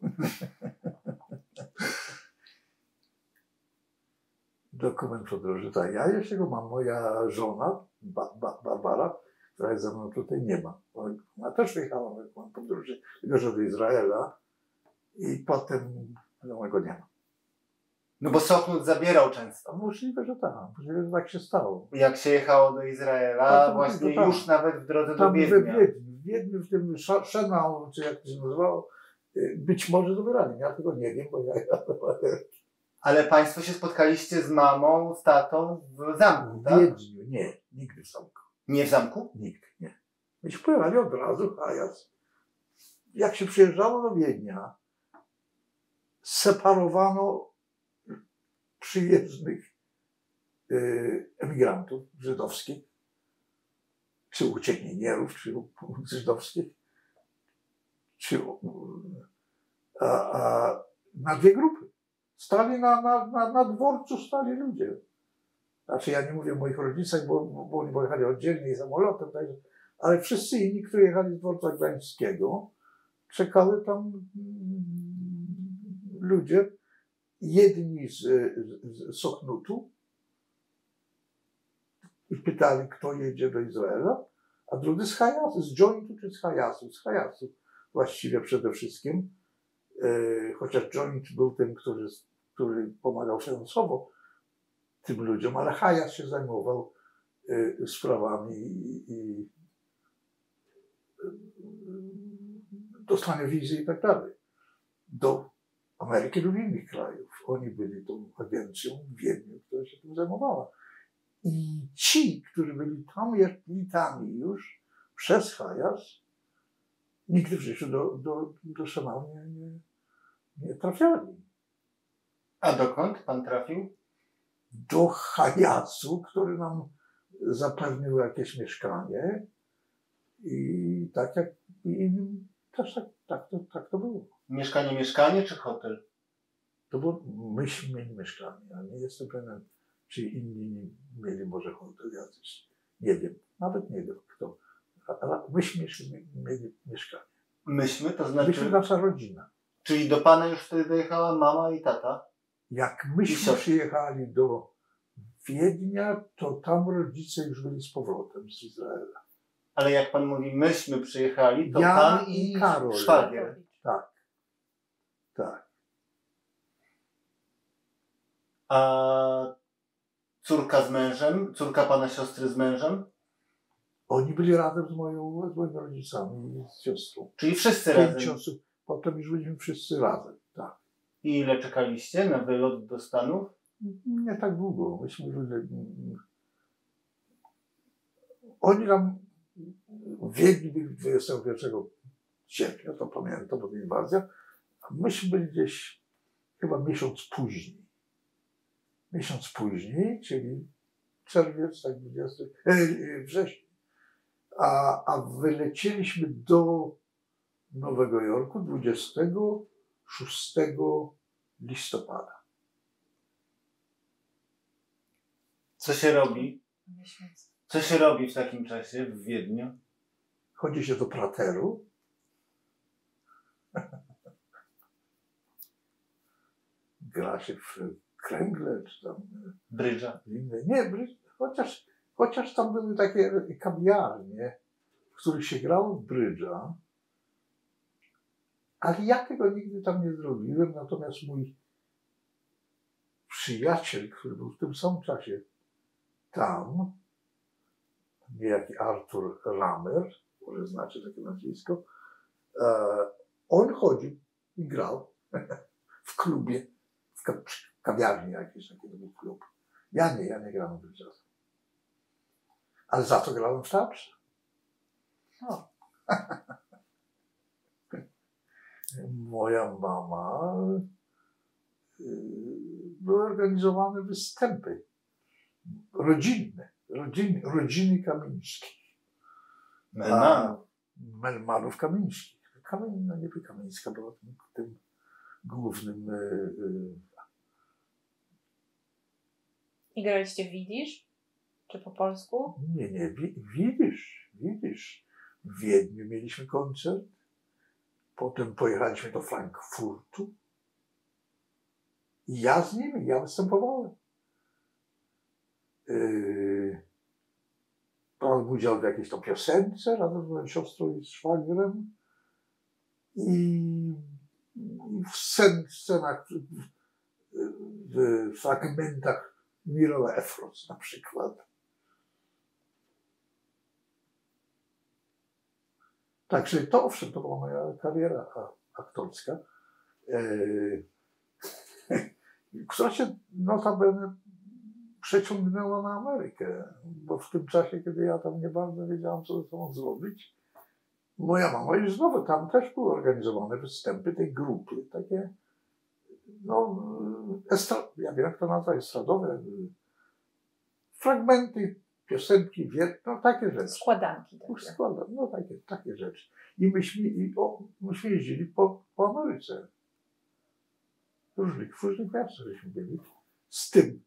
Dokument podróży. Tak, ja jeszcze go mam. Moja żona, Barbara, która jest ze mną tutaj, nie ma. Ona też wyjechała na dokument podróży, tylko że do Izraela i potem go nie ma. No bo Sochnut zabierał często. Możliwe, że tak. Możliwe, że tak się stało. Jak się jechało do Izraela, właśnie tam, już nawet w drodze do tam Wiednia. W Wiedniu, w tym Szenau, czy jak to się nazywało, być może zabierali. Ja tego nie wiem, bo ja Ale Państwo się spotkaliście z mamą, z tatą w zamku, tak? w Wiedniu. Nie, nigdy w zamku. Nie w zamku? Nigdy, nie. Myśmy pojechali od razu, jak się przyjeżdżało do Wiednia, separowano przyjezdnych emigrantów żydowskich, czy uciekinierów, czy żydowskich, czy na dwie grupy. Stali na dworcu, stali ludzie. Znaczy ja nie mówię o moich rodzicach, bo oni pojechali oddzielnie i samolotem, także, ale wszyscy inni, którzy jechali z dworca gdańskiego, czekały tam ludzie, jedni z Sochnutu i pytali, kto jedzie do Izraela, a drugi z Hajasu, z Jointu czy z Hajasu? Z Hajasu właściwie przede wszystkim, chociaż Joint był tym, który pomagał finansowo tym ludziom, ale Hajas się zajmował sprawami i dostania wizy i tak dalej do Ameryki lub innych krajów. Oni byli tą agencją w Wiedniu, która się tym zajmowała. I ci, którzy byli tam elitami już przez Hajas, nigdy w życiu do Szenau nie trafiali. A dokąd Pan trafił? Do Hajasu, który nam zapewnił jakieś mieszkanie i tak jak innym też tak to było. Mieszkanie czy hotel? To było, myśmy mieli mieszkanie, a nie jestem pewien, czy inni mieli może hotel jacyś. Nie wiem, nawet nie wiem kto. Ale myśmy mieli mieszkanie. Myśmy, to znaczy... Myśmy nasza rodzina. Czyli do Pana już wtedy dojechała mama i tata? Jak myśmy przyjechali do Wiednia, to tam rodzice już byli z powrotem z Izraela. Ale jak Pan mówi, myśmy przyjechali, to ja Pan i Karol. szwagier. Tak. Tak. A córka z mężem? Córka Pana siostry z mężem? Oni byli razem z moimi rodzicami i z siostrą. Czyli wszyscy 5 razem? osób. Potem już byliśmy wszyscy razem, tak. I ile czekaliście na wylot do Stanów? Nie tak długo. Myśmy ludzie... Oni nam w Wiedniu byli 21 sierpnia, to pamiętam, bo to inwazja, a myśmy byli gdzieś chyba miesiąc później. Miesiąc później, czyli czerwiec, tak 20, września. A wylecieliśmy do Nowego Jorku 26 listopada. Co się robi? Co się robi w takim czasie w Wiedniu? Chodzi się do prateru gra się w kręgle, czy tam Brydża. inne. Nie, chociaż tam były takie kawiarnie, w których się grało w brydża, ale ja tego nigdy tam nie zrobiłem, natomiast mój przyjaciel, który był w tym samym czasie tam, niejaki Artur Ramer, może znacie takie nazwisko, on chodził i grał w klubie, w kawiarni jakiejś, taki był klub. Ja nie grałem w brydża. Ale za to grałem w teatrze. No. Moja mama były organizowane występy rodzinne, rodziny Kamińskich. Melmanów Kamińskich. No niby Kamińska była tym głównym. I graliście w Widzisz? Czy po polsku? Nie, Widzisz. W Wiedniu mieliśmy koncert. Potem pojechaliśmy do Frankfurtu. I ja z nimi, ja występowałem. Brałem udział w jakiejś to piosence razem z moją siostrą i szwagrem. I w scenach, w fragmentach Mirola Efros na przykład. Także to owszem, to była moja kariera aktorska, która się notabene przeciągnęła na Amerykę, bo w tym czasie, kiedy ja tam nie bardzo wiedziałam, co ze sobą zrobić, moja mama już znowu, tam też były organizowane występy tej grupy, takie, no, ja wiem jak to nazwać, estradowe, fragmenty, piosenki, no takie rzeczy. Składanki. No takie rzeczy. I myśmy jeździli po Ameryce. W różnych miastach żeśmy byli. Z tym.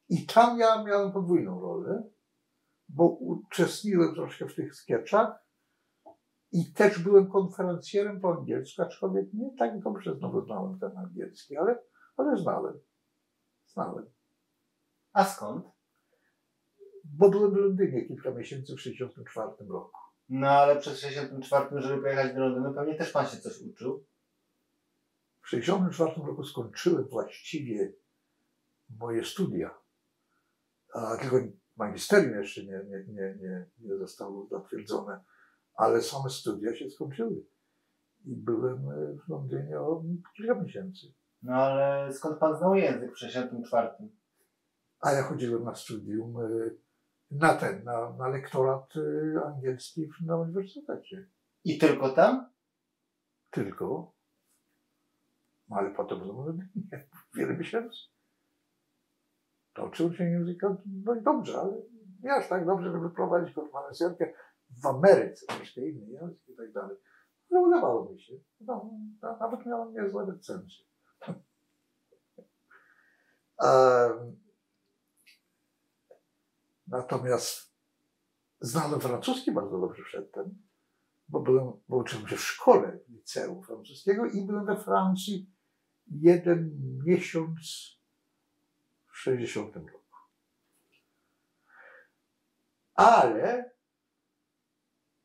I tam ja miałem podwójną rolę, bo uczestniczyłem troszkę w tych sketchach i też byłem konferencjerem po angielsku, aczkolwiek nie tak dobrze znowu znałem ten angielski, ale znałem. A skąd? Bo byłem w Londynie kilka miesięcy w 1964 roku. No ale przed 1964, żeby pojechać do Londynu, pewnie też pan się coś uczył. W 1964 roku skończyłem właściwie moje studia. Tylko magisterium jeszcze nie zostało zatwierdzone, ale same studia się skończyły. I byłem w Londynie o kilka miesięcy. No ale skąd pan znał język w 1964? A ja chodziłem na studium, na lektorat angielski na uniwersytecie. I tylko tam? Tylko. Ale potem wiele miesięcy. To uczyłem się języka, no i dobrze, ale nie aż tak dobrze, żeby prowadzić konferencjerkę w Ameryce, troszkę inny język i tak dalej. Ale udawało mi się. No, nawet miałem niezłe recenzje. Natomiast znałem francuski bardzo dobrze przedtem, bo uczyłem się w szkole liceum francuskiego i byłem we Francji 1 miesiąc w 60 roku. Ale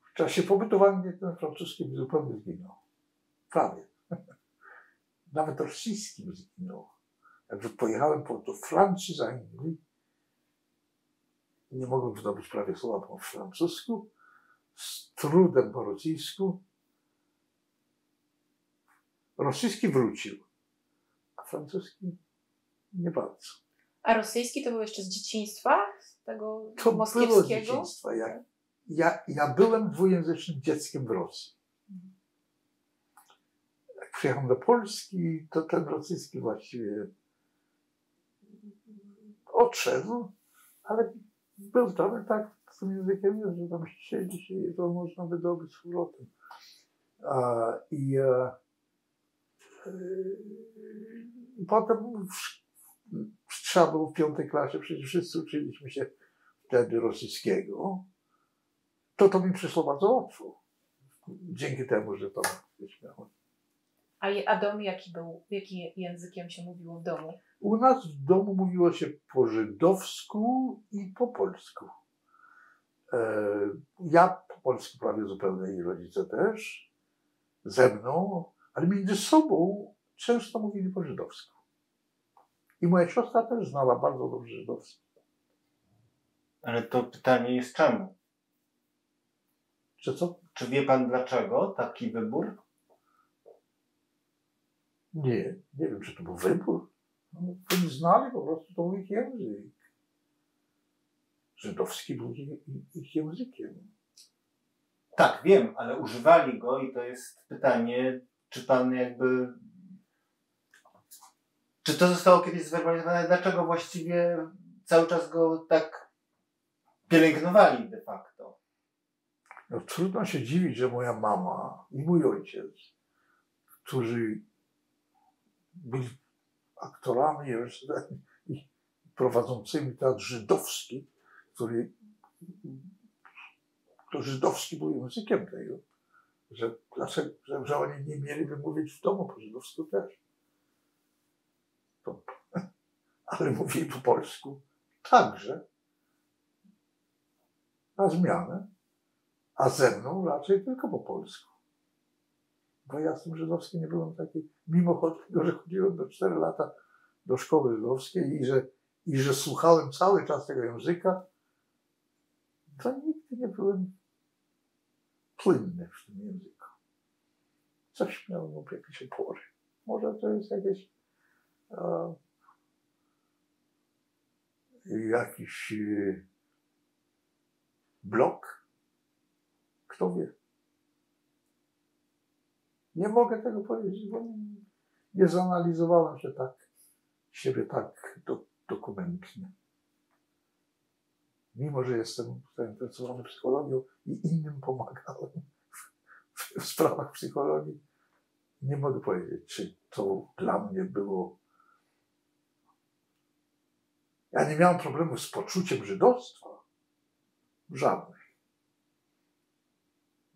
w czasie pobytu w Anglii ten francuski mi zupełnie zginął. Prawie. Nawet rosyjski mi zginął. Jak pojechałem do Francji z Anglii, nie mogłem zdobyć prawie słowa po francusku, z trudem po rosyjsku. Rosyjski wrócił, a francuski nie bardzo. A rosyjski to był jeszcze z dzieciństwa? Z tego to moskiewskiego? Było z dzieciństwa. Ja byłem dwujęzycznym dzieckiem w Rosji. Jak przyjechałem do Polski, to ten rosyjski właściwie odszedł, ale był tam tak z tym językiem, że tam dzisiaj to można wydobyć z powrotem. Potem trzeba było w 5. klasie, przecież wszyscy uczyliśmy się wtedy rosyjskiego. To mi przyszło bardzo łatwo. Dzięki temu, że to miałem A dom jaki był? Jakim językiem się mówiło w domu? U nas w domu mówiło się po żydowsku i po polsku. Ja po polsku prawie zupełnie i rodzice też, ze mną, ale między sobą często mówili po żydowsku. I moja siostra też znała bardzo dobrze żydowski. Ale to pytanie jest czemu? Czy co? Czy wie pan dlaczego taki wybór? Nie wiem, czy to był wybór. No, oni znali po prostu to ich język. Żydowski był ich językiem. Tak, wiem, ale używali go i to jest pytanie, czy pan jakby... Czy to zostało kiedyś zwerbalizowane? Dlaczego właściwie cały czas go tak pielęgnowali de facto? No, trudno się dziwić, że moja mama i mój ojciec, którzy byli aktorami i prowadzącymi teatr żydowski, to żydowski był językiem tego, że oni nie mieliby mówić w domu po żydowsku też. Ale mówili po polsku także, na zmianę, a ze mną raczej tylko po polsku. Bo ja z tym żydowskim nie byłem taki, mimo tego, że chodziłem do 4 lata do szkoły żydowskiej i że słuchałem cały czas tego języka, to nigdy nie byłem płynny w tym języku. Coś miałem lub jakieś opory. Może to jest jakiś blok? Kto wie? Nie mogę tego powiedzieć, bo nie zanalizowałem siebie tak dokumentnie. Mimo że jestem zainteresowany psychologią i innym pomagałem w sprawach psychologii, nie mogę powiedzieć, czy to dla mnie było... Ja nie miałem problemu z poczuciem żydostwa. Żadnych.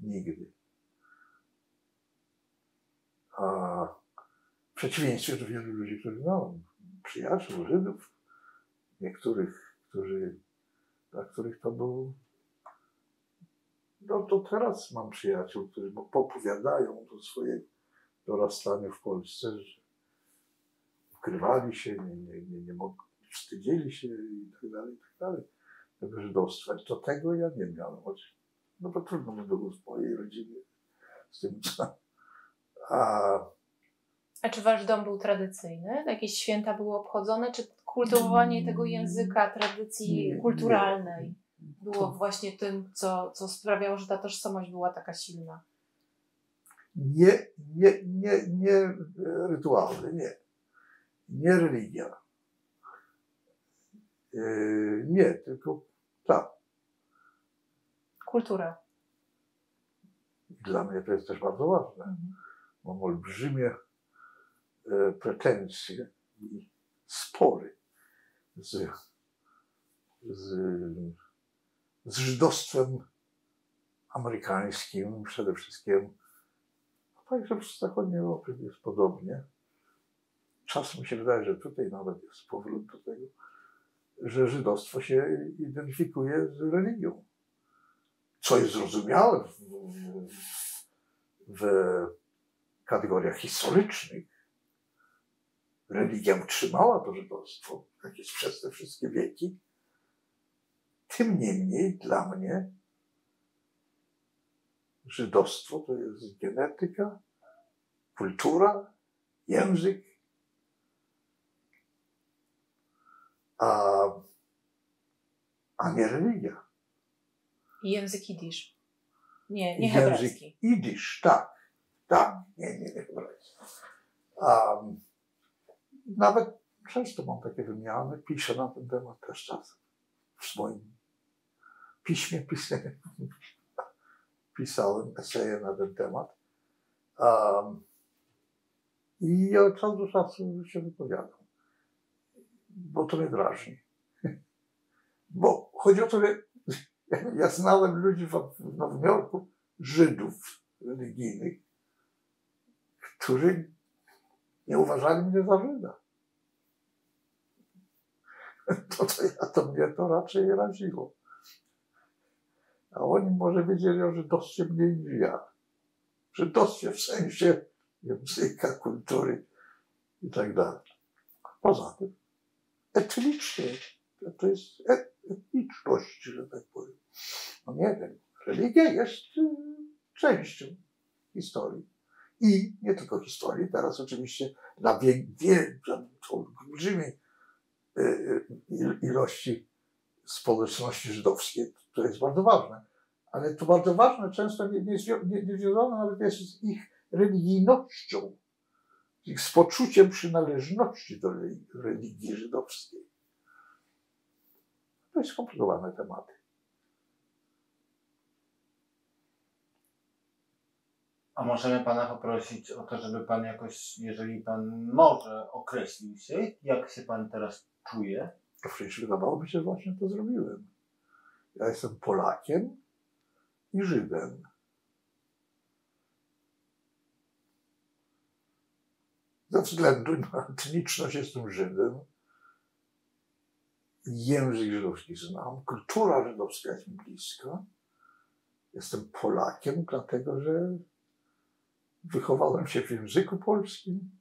Nigdy. A w przeciwieństwie do wielu ludzi, którzy przyjaciół Żydów, niektórych, dla których to był... No to teraz mam przyjaciół, którzy opowiadają o swoim dorastaniu w Polsce, że ukrywali się, nie mogli, wstydzili się i tak dalej, tego żydostwa. To tego ja nie miałem. No bo trudno mi było w mojej rodzinie z tym, co... A czy wasz dom był tradycyjny? Jakieś święta były obchodzone? Czy kultywowanie tego języka, tradycji kulturalnej było właśnie tym, co sprawiało, że ta tożsamość była taka silna? Nie rytualny, nie. Nie religia. Nie, tylko tak. Kultura. Dla mnie to jest też bardzo ważne. Mam olbrzymie pretensje i spory z żydostwem amerykańskim przede wszystkim. Także w zachodniej Europie jest podobnie. Czasem mi się wydaje, że tutaj nawet jest powrót do tego, że żydostwo się identyfikuje z religią. Co jest zrozumiałe w kategoriach historycznych. Religia utrzymała to żydostwo, jak jest przez te wszystkie wieki. Tym niemniej dla mnie żydostwo to jest genetyka, kultura, język, a nie religia. I język jidysz. Nie hebrajski. Język jidysz, tak. Nie hebrajski. Nawet często mam takie wymiany, piszę na ten temat też czasem. W swoim piśmie pisałem eseje na ten temat. I od czasu do czasu się wypowiadam. Bo to mnie drażni. Bo chodzi o to, że ja znałem ludzi w Nowym Jorku, Żydów religijnych, którzy nie uważali mnie za Żyda. To mnie to raczej raziło. A oni może wiedzieli o żydowstwie mniej niż ja. Żydowstwie w sensie języka, kultury i tak dalej. Poza tym etnicznie, to jest etniczność, że tak powiem. No nie wiem, religia jest częścią historii. I nie tylko historii, teraz oczywiście dla olbrzymiej ilości społeczności żydowskiej to jest bardzo ważne. Ale to bardzo ważne często nie związane nawet jest z ich religijnością, z poczuciem przynależności do religii żydowskiej. To jest skomplikowane tematy. A możemy pana poprosić o to, żeby pan jakoś, jeżeli pan może, określił się, jak się pan teraz czuje? To przecież wydawało mi się, że właśnie to zrobiłem. Ja jestem Polakiem i Żydem. Ze względu na etniczność jestem Żydem. Język żydowski znam, kultura żydowska jest mi bliska. Jestem Polakiem, dlatego że wychowałem się w języku polskim,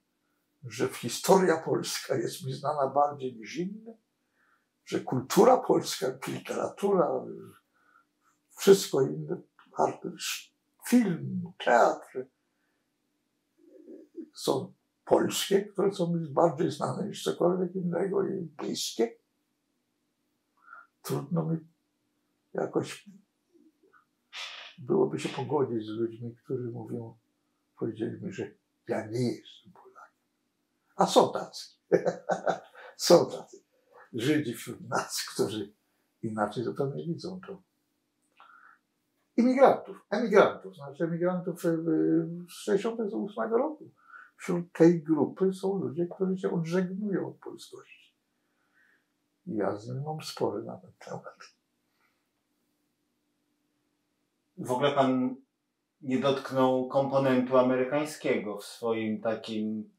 że historia polska jest mi znana bardziej niż inne, że kultura polska, literatura, wszystko inne, film, teatr są polskie, które są mi bardziej znane niż cokolwiek innego i bliskie. Trudno mi jakoś byłoby się pogodzić z ludźmi, którzy powiedzieli mi, że ja nie jestem Polakiem. A są tacy. Są tacy. Żydzi wśród nas, którzy inaczej zupełnie widzą to. Emigrantów z 1968 roku. Wśród tej grupy są ludzie, którzy się odżegnują od polskości. I ja z nimi mam spory na ten temat. W ogóle pan nie dotknął komponentu amerykańskiego w swoim takim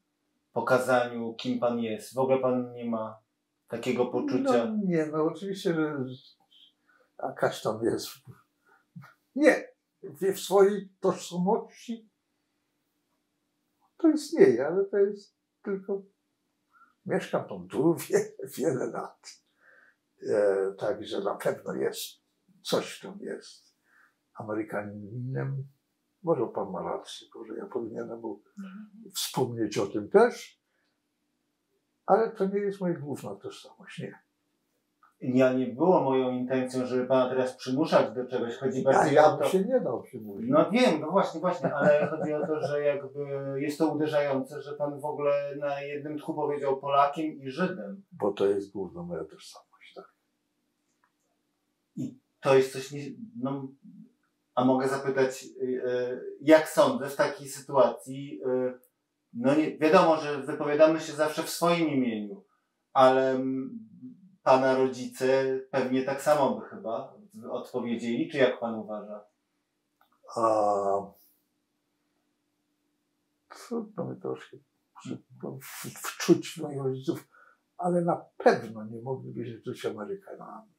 pokazaniu, kim pan jest. W ogóle pan nie ma takiego poczucia. No nie, no oczywiście, że jakaś tam jest. Nie, w swojej tożsamości to istnieje, ale to jest tylko. Mieszkam tam tu wiele lat. Także na pewno jest, coś tam jest. Amerykaninem. Może pan ma rację, może ja powinienem był wspomnieć o tym też, ale to nie jest moja główna tożsamość, nie. Nie było moją intencją, żeby pana teraz przymuszać do czegoś. Chodzi bardziej Ja o to. bym się nie dał przymusić. No wiem, no właśnie, ale chodzi o to, że jakby jest to uderzające, że pan w ogóle na jednym tchu powiedział Polakiem i Żydem. Bo to jest główna moja tożsamość, tak. I to jest coś, no, a mogę zapytać, jak sądzę w takiej sytuacji, no nie, wiadomo, że wypowiadamy się zawsze w swoim imieniu, ale pana rodzice pewnie tak samo by chyba odpowiedzieli, czy jak pan uważa? Trudno mi troszkę wczuć w moich rodziców, ale na pewno nie mogliby się czuć Amerykanami.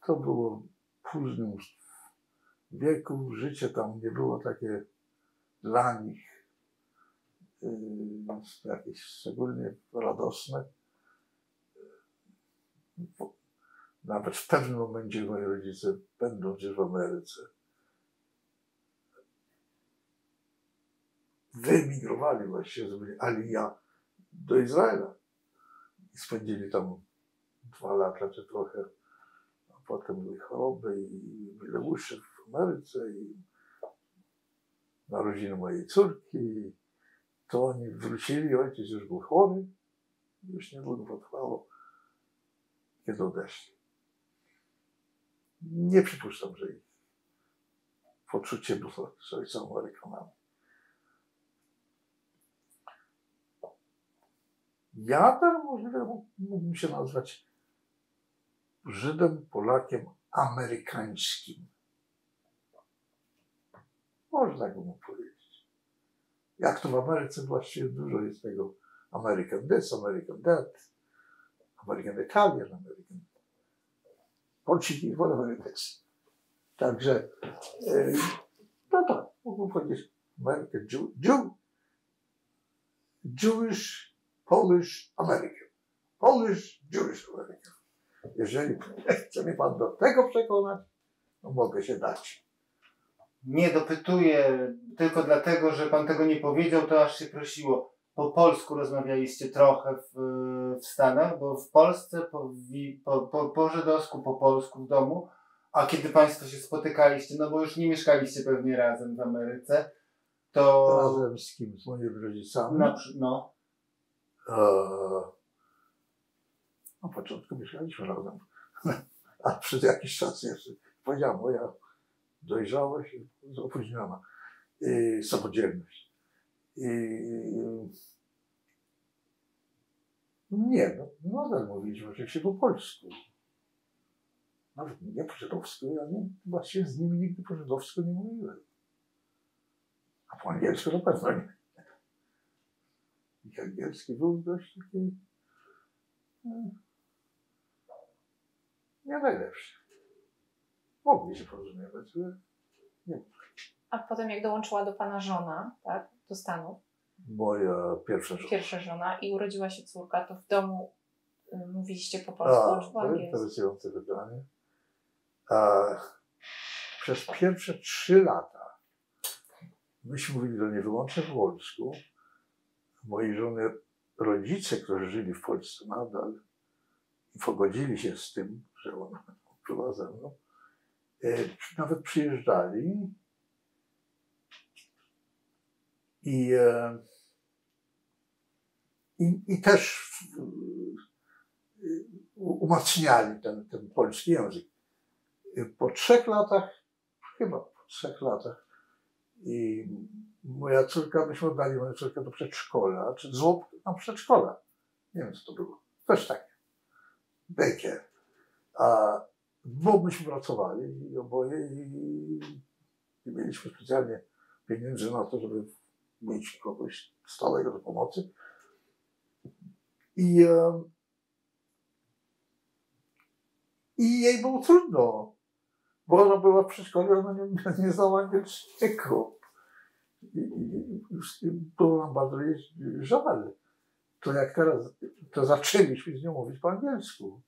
To było w późnym wieku, życie tam nie było takie dla nich jakieś szczególnie radosne. Nawet w pewnym momencie moi rodzice, będąc już w Ameryce, wyemigrowali właściwie, zrobili aliyah do Izraela. I spędzili tam 2 lata czy trochę. A potem były choroby i Mileusze w Ameryce i narodziny mojej córki. To oni wrócili, ojciec już był chory. Już niedługo trwało, kiedy odeszli. Nie przypuszczam, że ich poczucie było, że są Amerykanami. Ja tam możliwe mógłbym się nazwać Żydem, Polakiem amerykańskim. Można tak mógł powiedzieć. Jak to w Ameryce właściwie dużo jest tego American this, American that, American Italian, American Portuguese, whatever it is. Także, no tak, mógłbym powiedzieć American Jewish, Polish, American. Polish, Jewish, American. Jeżeli chce mnie pan do tego przekonać, to mogę się dać. Nie dopytuję tylko dlatego, że pan tego nie powiedział, to aż się prosiło. Po polsku rozmawialiście trochę w Stanach, bo w Polsce po żydowsku, po polsku w domu, a kiedy państwo się spotykaliście, no bo już nie mieszkaliście pewnie razem w Ameryce, to... Razem z kim? Z moimi rodzicami? No. Na początku mieszkaliśmy razem, a przez jakiś czas jeszcze, powiedziałem, moja dojrzałość jest opóźniona, samodzielność. Nie, no nadal mówiliśmy oczywiście po polsku. Nawet nie po żydowsku, ja właściwie z nimi nigdy po żydowsku nie mówiłem. A po angielsku na pewno nie. Ich angielski był dość taki nie najlepszy. Mogli się porozumiewać, ale nie. A potem jak dołączyła do pana żona, tak, do Stanów? Moja pierwsza żona. Pierwsza żona i urodziła się córka, to w domu mówiliście po polsku czy po to angielsku? interesujące pytanie. Przez pierwsze 3 lata myśmy mówili do niej wyłącznie po polsku. Moi żony, rodzice, którzy żyli w Polsce nadal i pogodzili się z tym, że ona była ze mną, nawet przyjeżdżali i też umacniali ten polski język. Po 3 latach, chyba po 3 latach, i moja córka, myśmy oddali moją córkę do przedszkola, czy do przedszkola. Nie wiem, co to było. Też tak. Daycare. Bo myśmy pracowali i oboje i nie mieliśmy specjalnie pieniędzy na to, żeby mieć kogoś stałego do pomocy. I jej było trudno, bo ona była w przedszkolu, ona nie znała angielskiego. I było nam bardzo żal. To jak teraz, to zaczęliśmy z nią mówić po angielsku.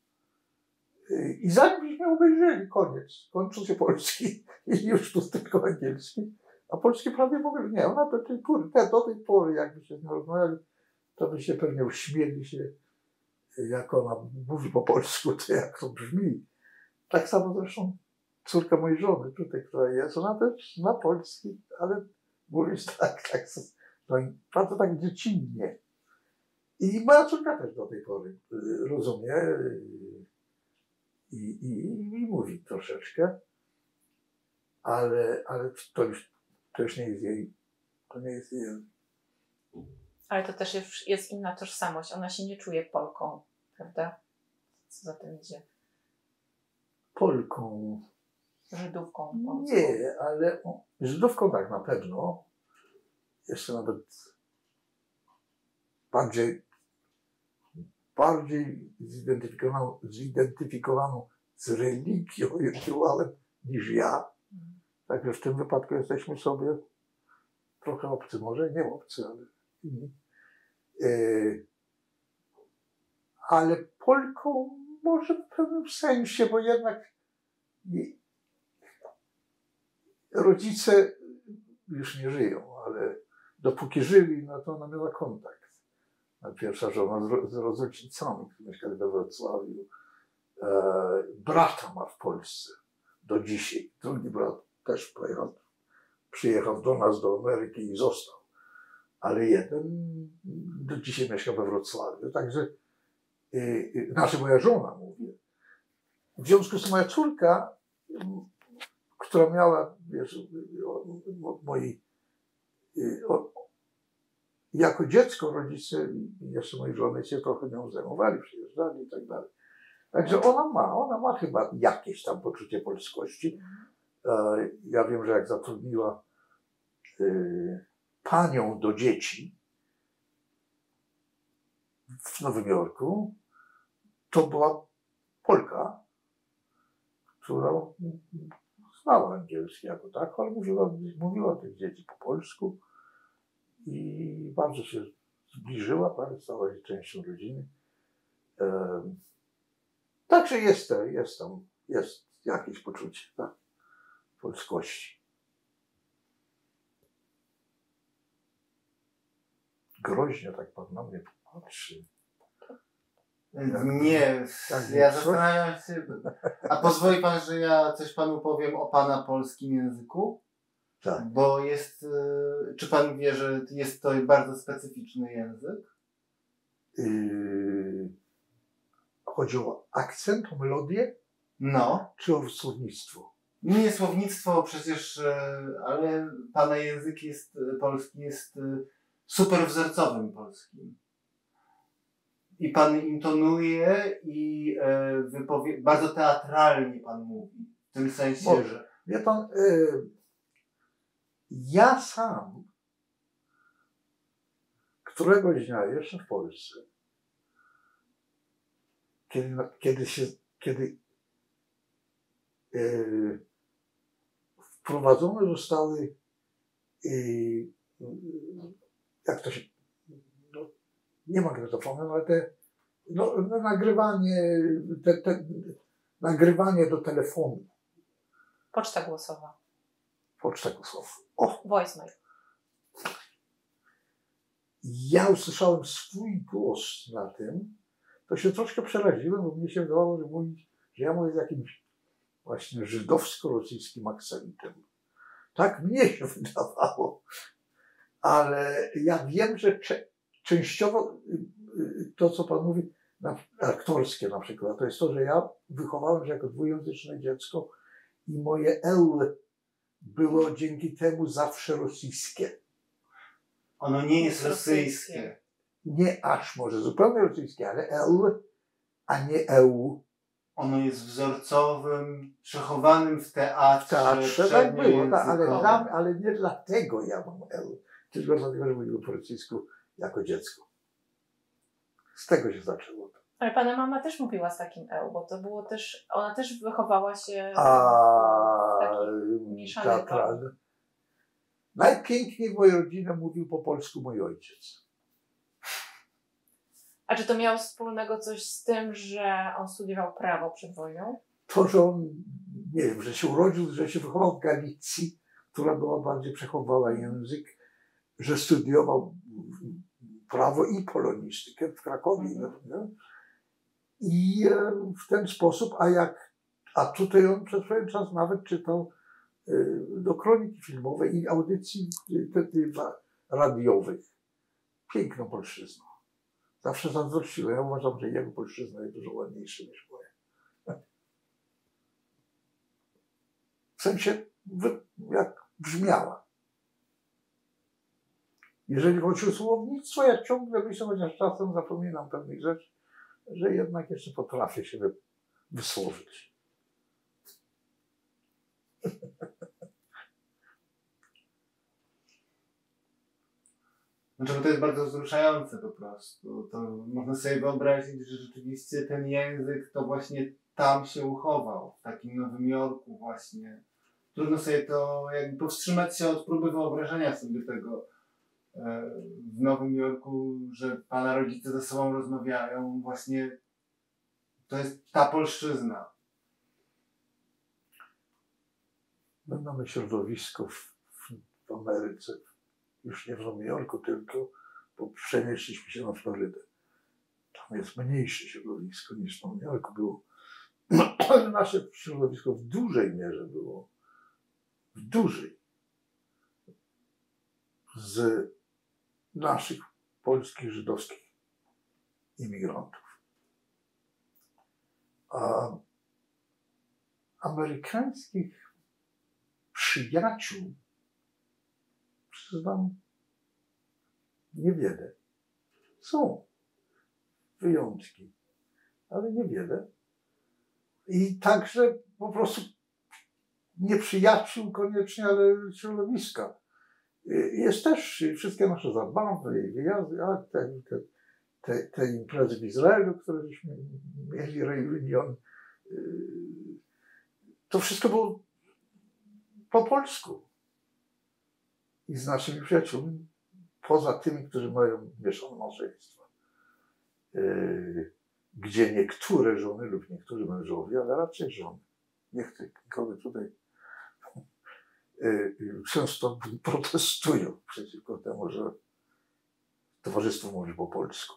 I zanim byśmy obejrzeli, kończył się polski i już tu tylko angielski, a polski prawie w ogóle nie. Ona do tej pory, jakby się z nią rozmawiali, to by się pewnie uśmieli się, jak ona mówi po polsku, to jak to brzmi. Tak samo zresztą córka mojej żony tutaj, która jest, ona też zna polski, ale mówi tak bardzo tak dziecinnie. I moja córka też do tej pory rozumie i mówi troszeczkę, ale to już nie jest jej, to nie jest jej. Ale to też jest inna tożsamość. Ona się nie czuje Polką, prawda? Co za tym idzie? Polką. Żydówką polską. Nie, ale Żydówką tak na pewno. Jeszcze nawet bardziej zidentyfikowaną z religią i rytuałem niż ja. Także w tym wypadku jesteśmy sobie trochę obcy. Może nie obcy, ale inni. Ale Polką może w pewnym sensie, bo jednak rodzice już nie żyją, ale dopóki żyli, no to ona miała kontakt. Pierwsza żona z rodzicami, którzy mieszkali we Wrocławiu. Brata ma w Polsce do dzisiaj. Drugi brat też przyjechał do nas, do Ameryki i został. Ale jeden do dzisiaj mieszka we Wrocławiu. Także, znaczy moja żona, mówię. W związku z tym moja córka, która miała, wiesz, jako dziecko rodzice i jeszcze moi żony się trochę nią zajmowali, przyjeżdżali i tak dalej. Także ona ma chyba jakieś tam poczucie polskości. Ja wiem, że jak zatrudniła panią do dzieci w Nowym Jorku, to była Polka, która znała angielski jako tak, ale mówiła tych dzieci po polsku i bardzo się zbliżyła, prawie stała się częścią rodziny. Także jest jakieś poczucie, tak, polskości. Groźnie tak pan na mnie patrzy. Nie, ja zastanawiam się. A pozwoli pan, że ja coś panu powiem o pana polskim języku? Tak. Bo jest. Czy pan wie, że jest to bardzo specyficzny język? Chodzi o akcent, o melodię? No. Czy o słownictwo? Nie słownictwo przecież, ale pana język polski jest super wzorcowym polskim. I pan intonuje i bardzo teatralnie pan mówi. W tym sensie, Może. że... Wie pan, ja sam któregoś dnia jeszcze w Polsce, kiedy wprowadzone zostały, jak to się, no, nie magnetofony, ale nagrywanie do telefonu. Poczta głosowa. Poczta głosowa. O! Voicemail. Ja usłyszałem swój głos na tym, to się troszkę przeraziłem, bo mnie się wydawało, że ja mówię z jakimś właśnie żydowsko-rosyjskim akcentem. Tak mnie się wydawało. Ale ja wiem, że częściowo to, co pan mówi, aktorskie na przykład, to jest to, że ja wychowałem się jako dwujęzyczne dziecko i moje L było dzięki temu zawsze rosyjskie. Ono nie jest rosyjskie. Nie aż może zupełnie rosyjskie, ale L, a nie EU. Ono jest wzorcowym, przechowanym w teatrze. Tak było, ale nie dlatego ja mam L. Tylko dlatego, że mówiłem po rosyjsku jako dziecko. Z tego się zaczęło. Ale pana mama też mówiła z takim EU, bo to było też, ona też wychowała się w takim mieszanym. Najpiękniej w mojej rodzinie mówił po polsku mój ojciec. A czy to miało wspólnego coś z tym, że on studiował prawo przed wojną? To, że on, nie wiem, że się urodził, że się wychował w Galicji, która była bardziej przechowała język, że studiował prawo i polonistykę w Krakowie. I w ten sposób, a tutaj on przez pewien czas nawet czytał do kroniki filmowej i audycji radiowych. Piękną polszczyzną. Zawsze zazdrościłem. Ja uważam, że jego polszczyzna jest dużo ładniejsza niż moja. W sensie, jak brzmiała. Jeżeli chodzi o słownictwo, ja ciągle myślę, chociaż czasem zapominam pewnych rzeczy, że jednak jeszcze potrafię się wysłowić. Znaczy, bo to jest bardzo wzruszające po prostu. To można sobie wyobrazić, że rzeczywiście ten język to właśnie tam się uchował, w takim Nowym Jorku właśnie. Trudno sobie to jakby powstrzymać się od próby wyobrażenia sobie tego w Nowym Jorku, że pana rodzice ze sobą rozmawiają. Właśnie to jest ta polszczyzna. My mamy środowisko w Ameryce, już nie w Nowym Jorku tylko, bo przenieśliśmy się na Florydę. Tam jest mniejsze środowisko niż w Nowym Jorku było. Ale nasze środowisko w dużej mierze było, z naszych polskich, żydowskich imigrantów. A amerykańskich przyjaciół, przyznam, niewiele. Są wyjątki, ale niewiele. I także po prostu nie przyjaciół koniecznie, ale środowiska. Jest też wszystkie nasze zabawy i wyjazdy, a te imprezy w Izraelu, które żeśmy mieli, reunion, to wszystko było po polsku. I z naszymi przyjaciółmi, poza tymi, którzy mają mieszane małżeństwa, gdzie niektóre żony lub niektórzy mężowie, ale raczej żony, nie chcę nikogo tutaj, często protestują przeciwko temu, że towarzystwo mówi po polsku.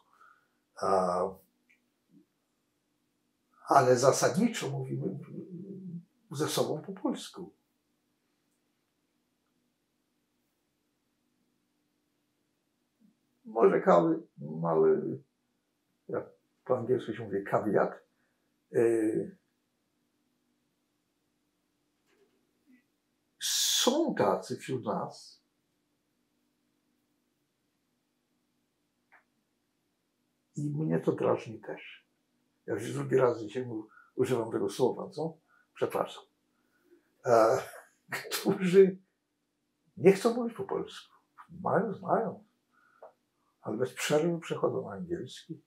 Ale zasadniczo mówimy ze sobą po polsku. Może mały, jak po angielsku się mówi, caveat. Są tacy wśród nas, i mnie to drażni też. Ja już drugi raz dzisiaj używam tego słowa, co? Przepraszam. Którzy nie chcą mówić po polsku. Znają. Ale bez przerwy przechodzą na angielski.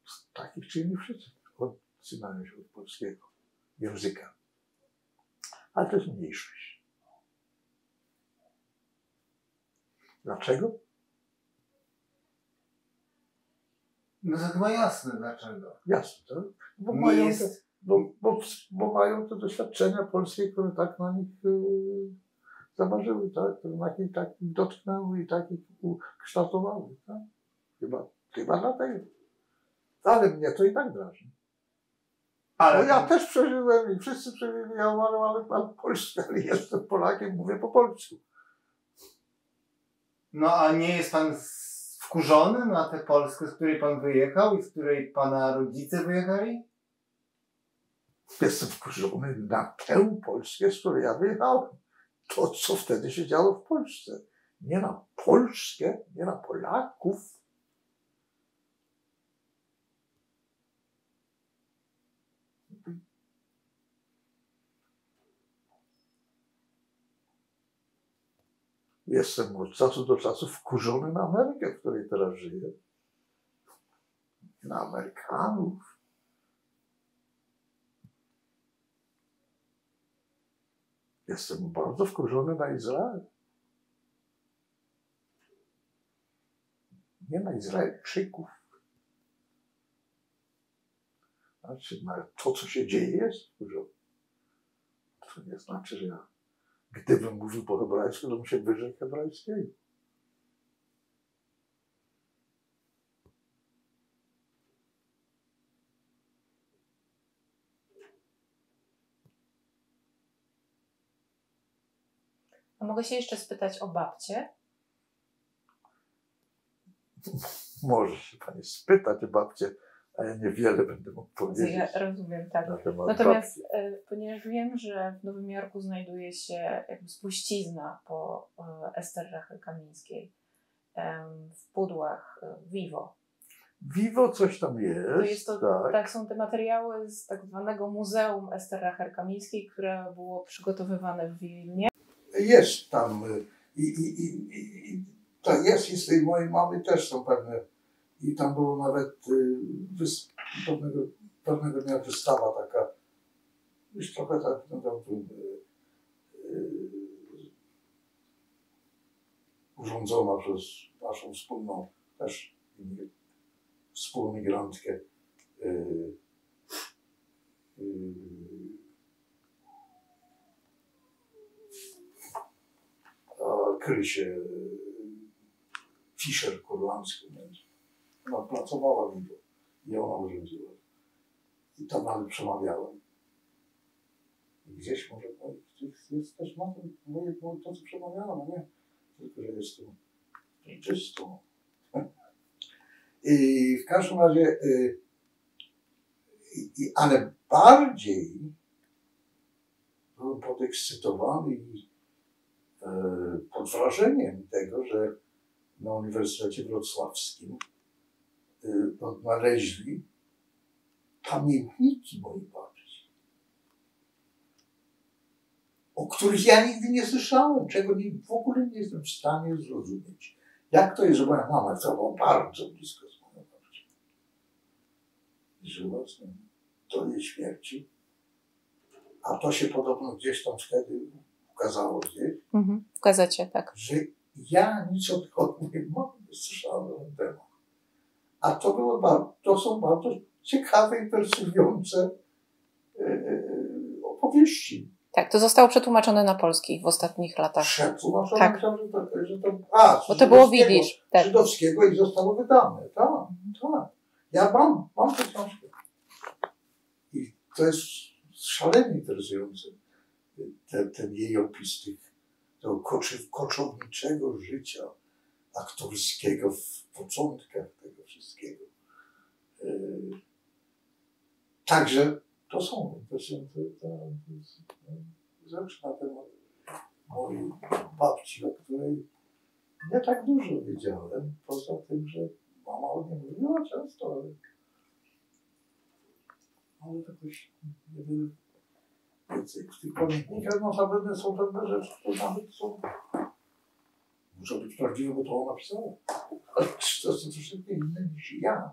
Z takich czy innych przyczyn odcinają się od polskiego języka. Ale to jest mniejszość. Dlaczego? No to chyba jasne dlaczego. Jasne, tak? Bo Nie mają, jest... bo mają te doświadczenia polskie, które tak na nich zaważyły, tak? Które na nich tak dotknęły i tak ich ukształtowały. Tak? Chyba dlatego. Ale mnie to i tak drażni. Ale Bo ja też przeżyłem i wszyscy przeżyli, ja umarłem, ale Polskę, ale jestem Polakiem, mówię po polsku. No a nie jest pan wkurzony na tę Polskę, z której pan wyjechał i z której pana rodzice wyjechali? Jestem wkurzony na tę Polskę, z której ja wyjechałem. To, co wtedy się działo w Polsce. Nie na Polskę, nie na Polaków. Jestem od czasu do czasu wkurzony na Amerykę, w której teraz żyję. Na Amerykanów. Jestem bardzo wkurzony na Izrael. Nie na Izraelczyków. Znaczy, na to, co się dzieje, jest wkurzony. To nie znaczy, że ja, gdybym mówił po hebrajsku, to bym się wyrzekł hebrajskiego. A mogę się jeszcze spytać o babcię? Może się pani spytać o babcię, a ja niewiele będę mógł powiedzieć. Ja rozumiem, tak. Na temat Natomiast babci. ponieważ wiem, że w Nowym Jorku znajduje się jakby spuścizna po Ester Rachel Kamińskiej w pudłach Vivo. Vivo coś tam jest. Tak, są te materiały z tak zwanego Muzeum Ester Rachel Kamińskiej, które było przygotowywane w Wilnie. Jest tam tak jest i z tej mojej mamy też są pewne. I tam było nawet pewnego dnia wystawa taka, już trochę tak, no tam, urządzona przez naszą wspólną też współmigrantkę. Krysię Fischer-Kurlanską. Ona pracowała w Vivo i ona urządziła. I tam nawet przemawiałem. I gdzieś może jest też na tym to, co przemawiałem, a nie tylko, że jestem czystą. I w każdym razie, ale bardziej byłem podekscytowany i pod wrażeniem tego, że na Uniwersytecie Wrocławskim odnaleźli pamiętniki mojej babci. o których ja nigdy nie słyszałem, czego w ogóle nie jestem w stanie zrozumieć. Jak to jest, że moja mama była bardzo blisko z moją babcią i żyła z nią do jej śmierci, a to się podobno gdzieś tam wtedy ukazało gdzieś, w gazecie, tak. że ja nic o tym nie słyszałem na ten temat. A to są bardzo ciekawe, interesujące opowieści. Tak, to zostało przetłumaczone na polski w ostatnich latach. Przetłumaczone? Tak. Myślałem, Bo to było Widzisz. Tak. Żydowskiego i zostało wydane. Tak, tak. Ja mam tę książkę. I to jest szalenie interesujące. Ten jej opis tego koczowniczego życia aktorskiego w początkach tego wszystkiego. Także to są interesujące rzeczy na temat mojej babci, o której nie tak dużo wiedziałem, poza tym, że mama o niej mówiła często, ale jakoś niewiele więcej. W tych pamiętnikach notabene są pewne rzeczy, które nawet są, muszą być prawdziwe, bo to ona napisała. Ale to są troszeczkę inne niż ja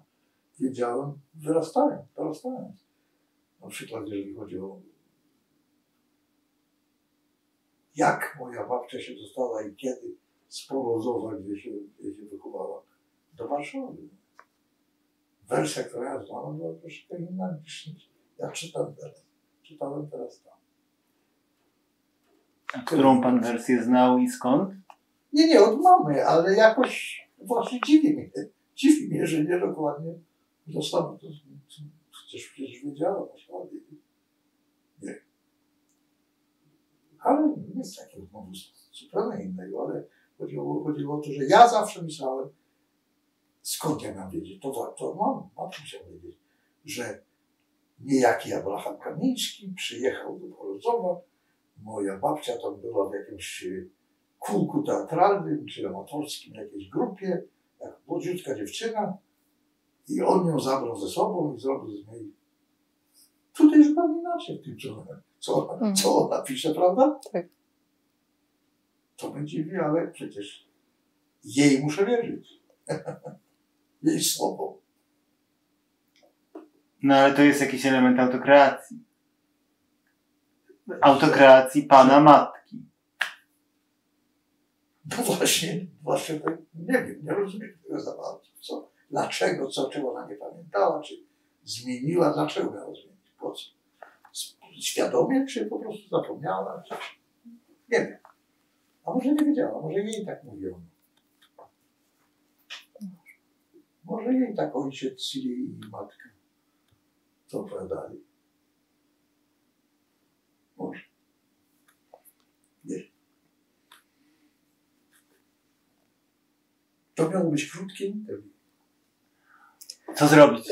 wiedziałem, dorastając. Na przykład, jeżeli chodzi o jak moja babcia się dostała i kiedy z Porozowa, gdzie się wychowała, do Warszawy. Wersja, która ja znałam, była troszkę inna niż ja czytałem teraz tam. A którą pan wersję znał i skąd? Nie, od mamy, ale jakoś właśnie dziwi mnie, że nie dokładnie dostałem to. Przecież wiedziałem, musiała wiedzieć. Nie. Ale nic takiego znowu zupełnie innego, ale chodziło o to, że ja zawsze myślałem, skąd ja mam wiedzieć, to mam musiał wiedzieć, że niejaki Abraham Kamiński przyjechał do Porozowa, moja babcia tam była w jakimś kółku teatralnym czy amatorskim, jakiejś grupie, jak młodziutka dziewczyna i on ją zabrał ze sobą i zrobił z niej. Tutaj zupełnie inaczej w tym, co ona pisze, prawda? Tak. To mnie dziwi, ale przecież jej muszę wierzyć. Jej słowo. No ale to jest jakiś element autokreacji. Autokreacji pana matki. No właśnie tak, nie wiem, nie rozumiem tego za bardzo. Dlaczego, czego ona nie pamiętała, czy zmieniła, dlaczego miała zmienić, po co? Świadomie, czy po prostu zapomniała, czy... Nie wiem. A może nie wiedziała, może jej tak mówiono. Może jej tak ojciec i matka to opowiadali. Może. Nie. To miało być krótkie interwiu. Co zrobić?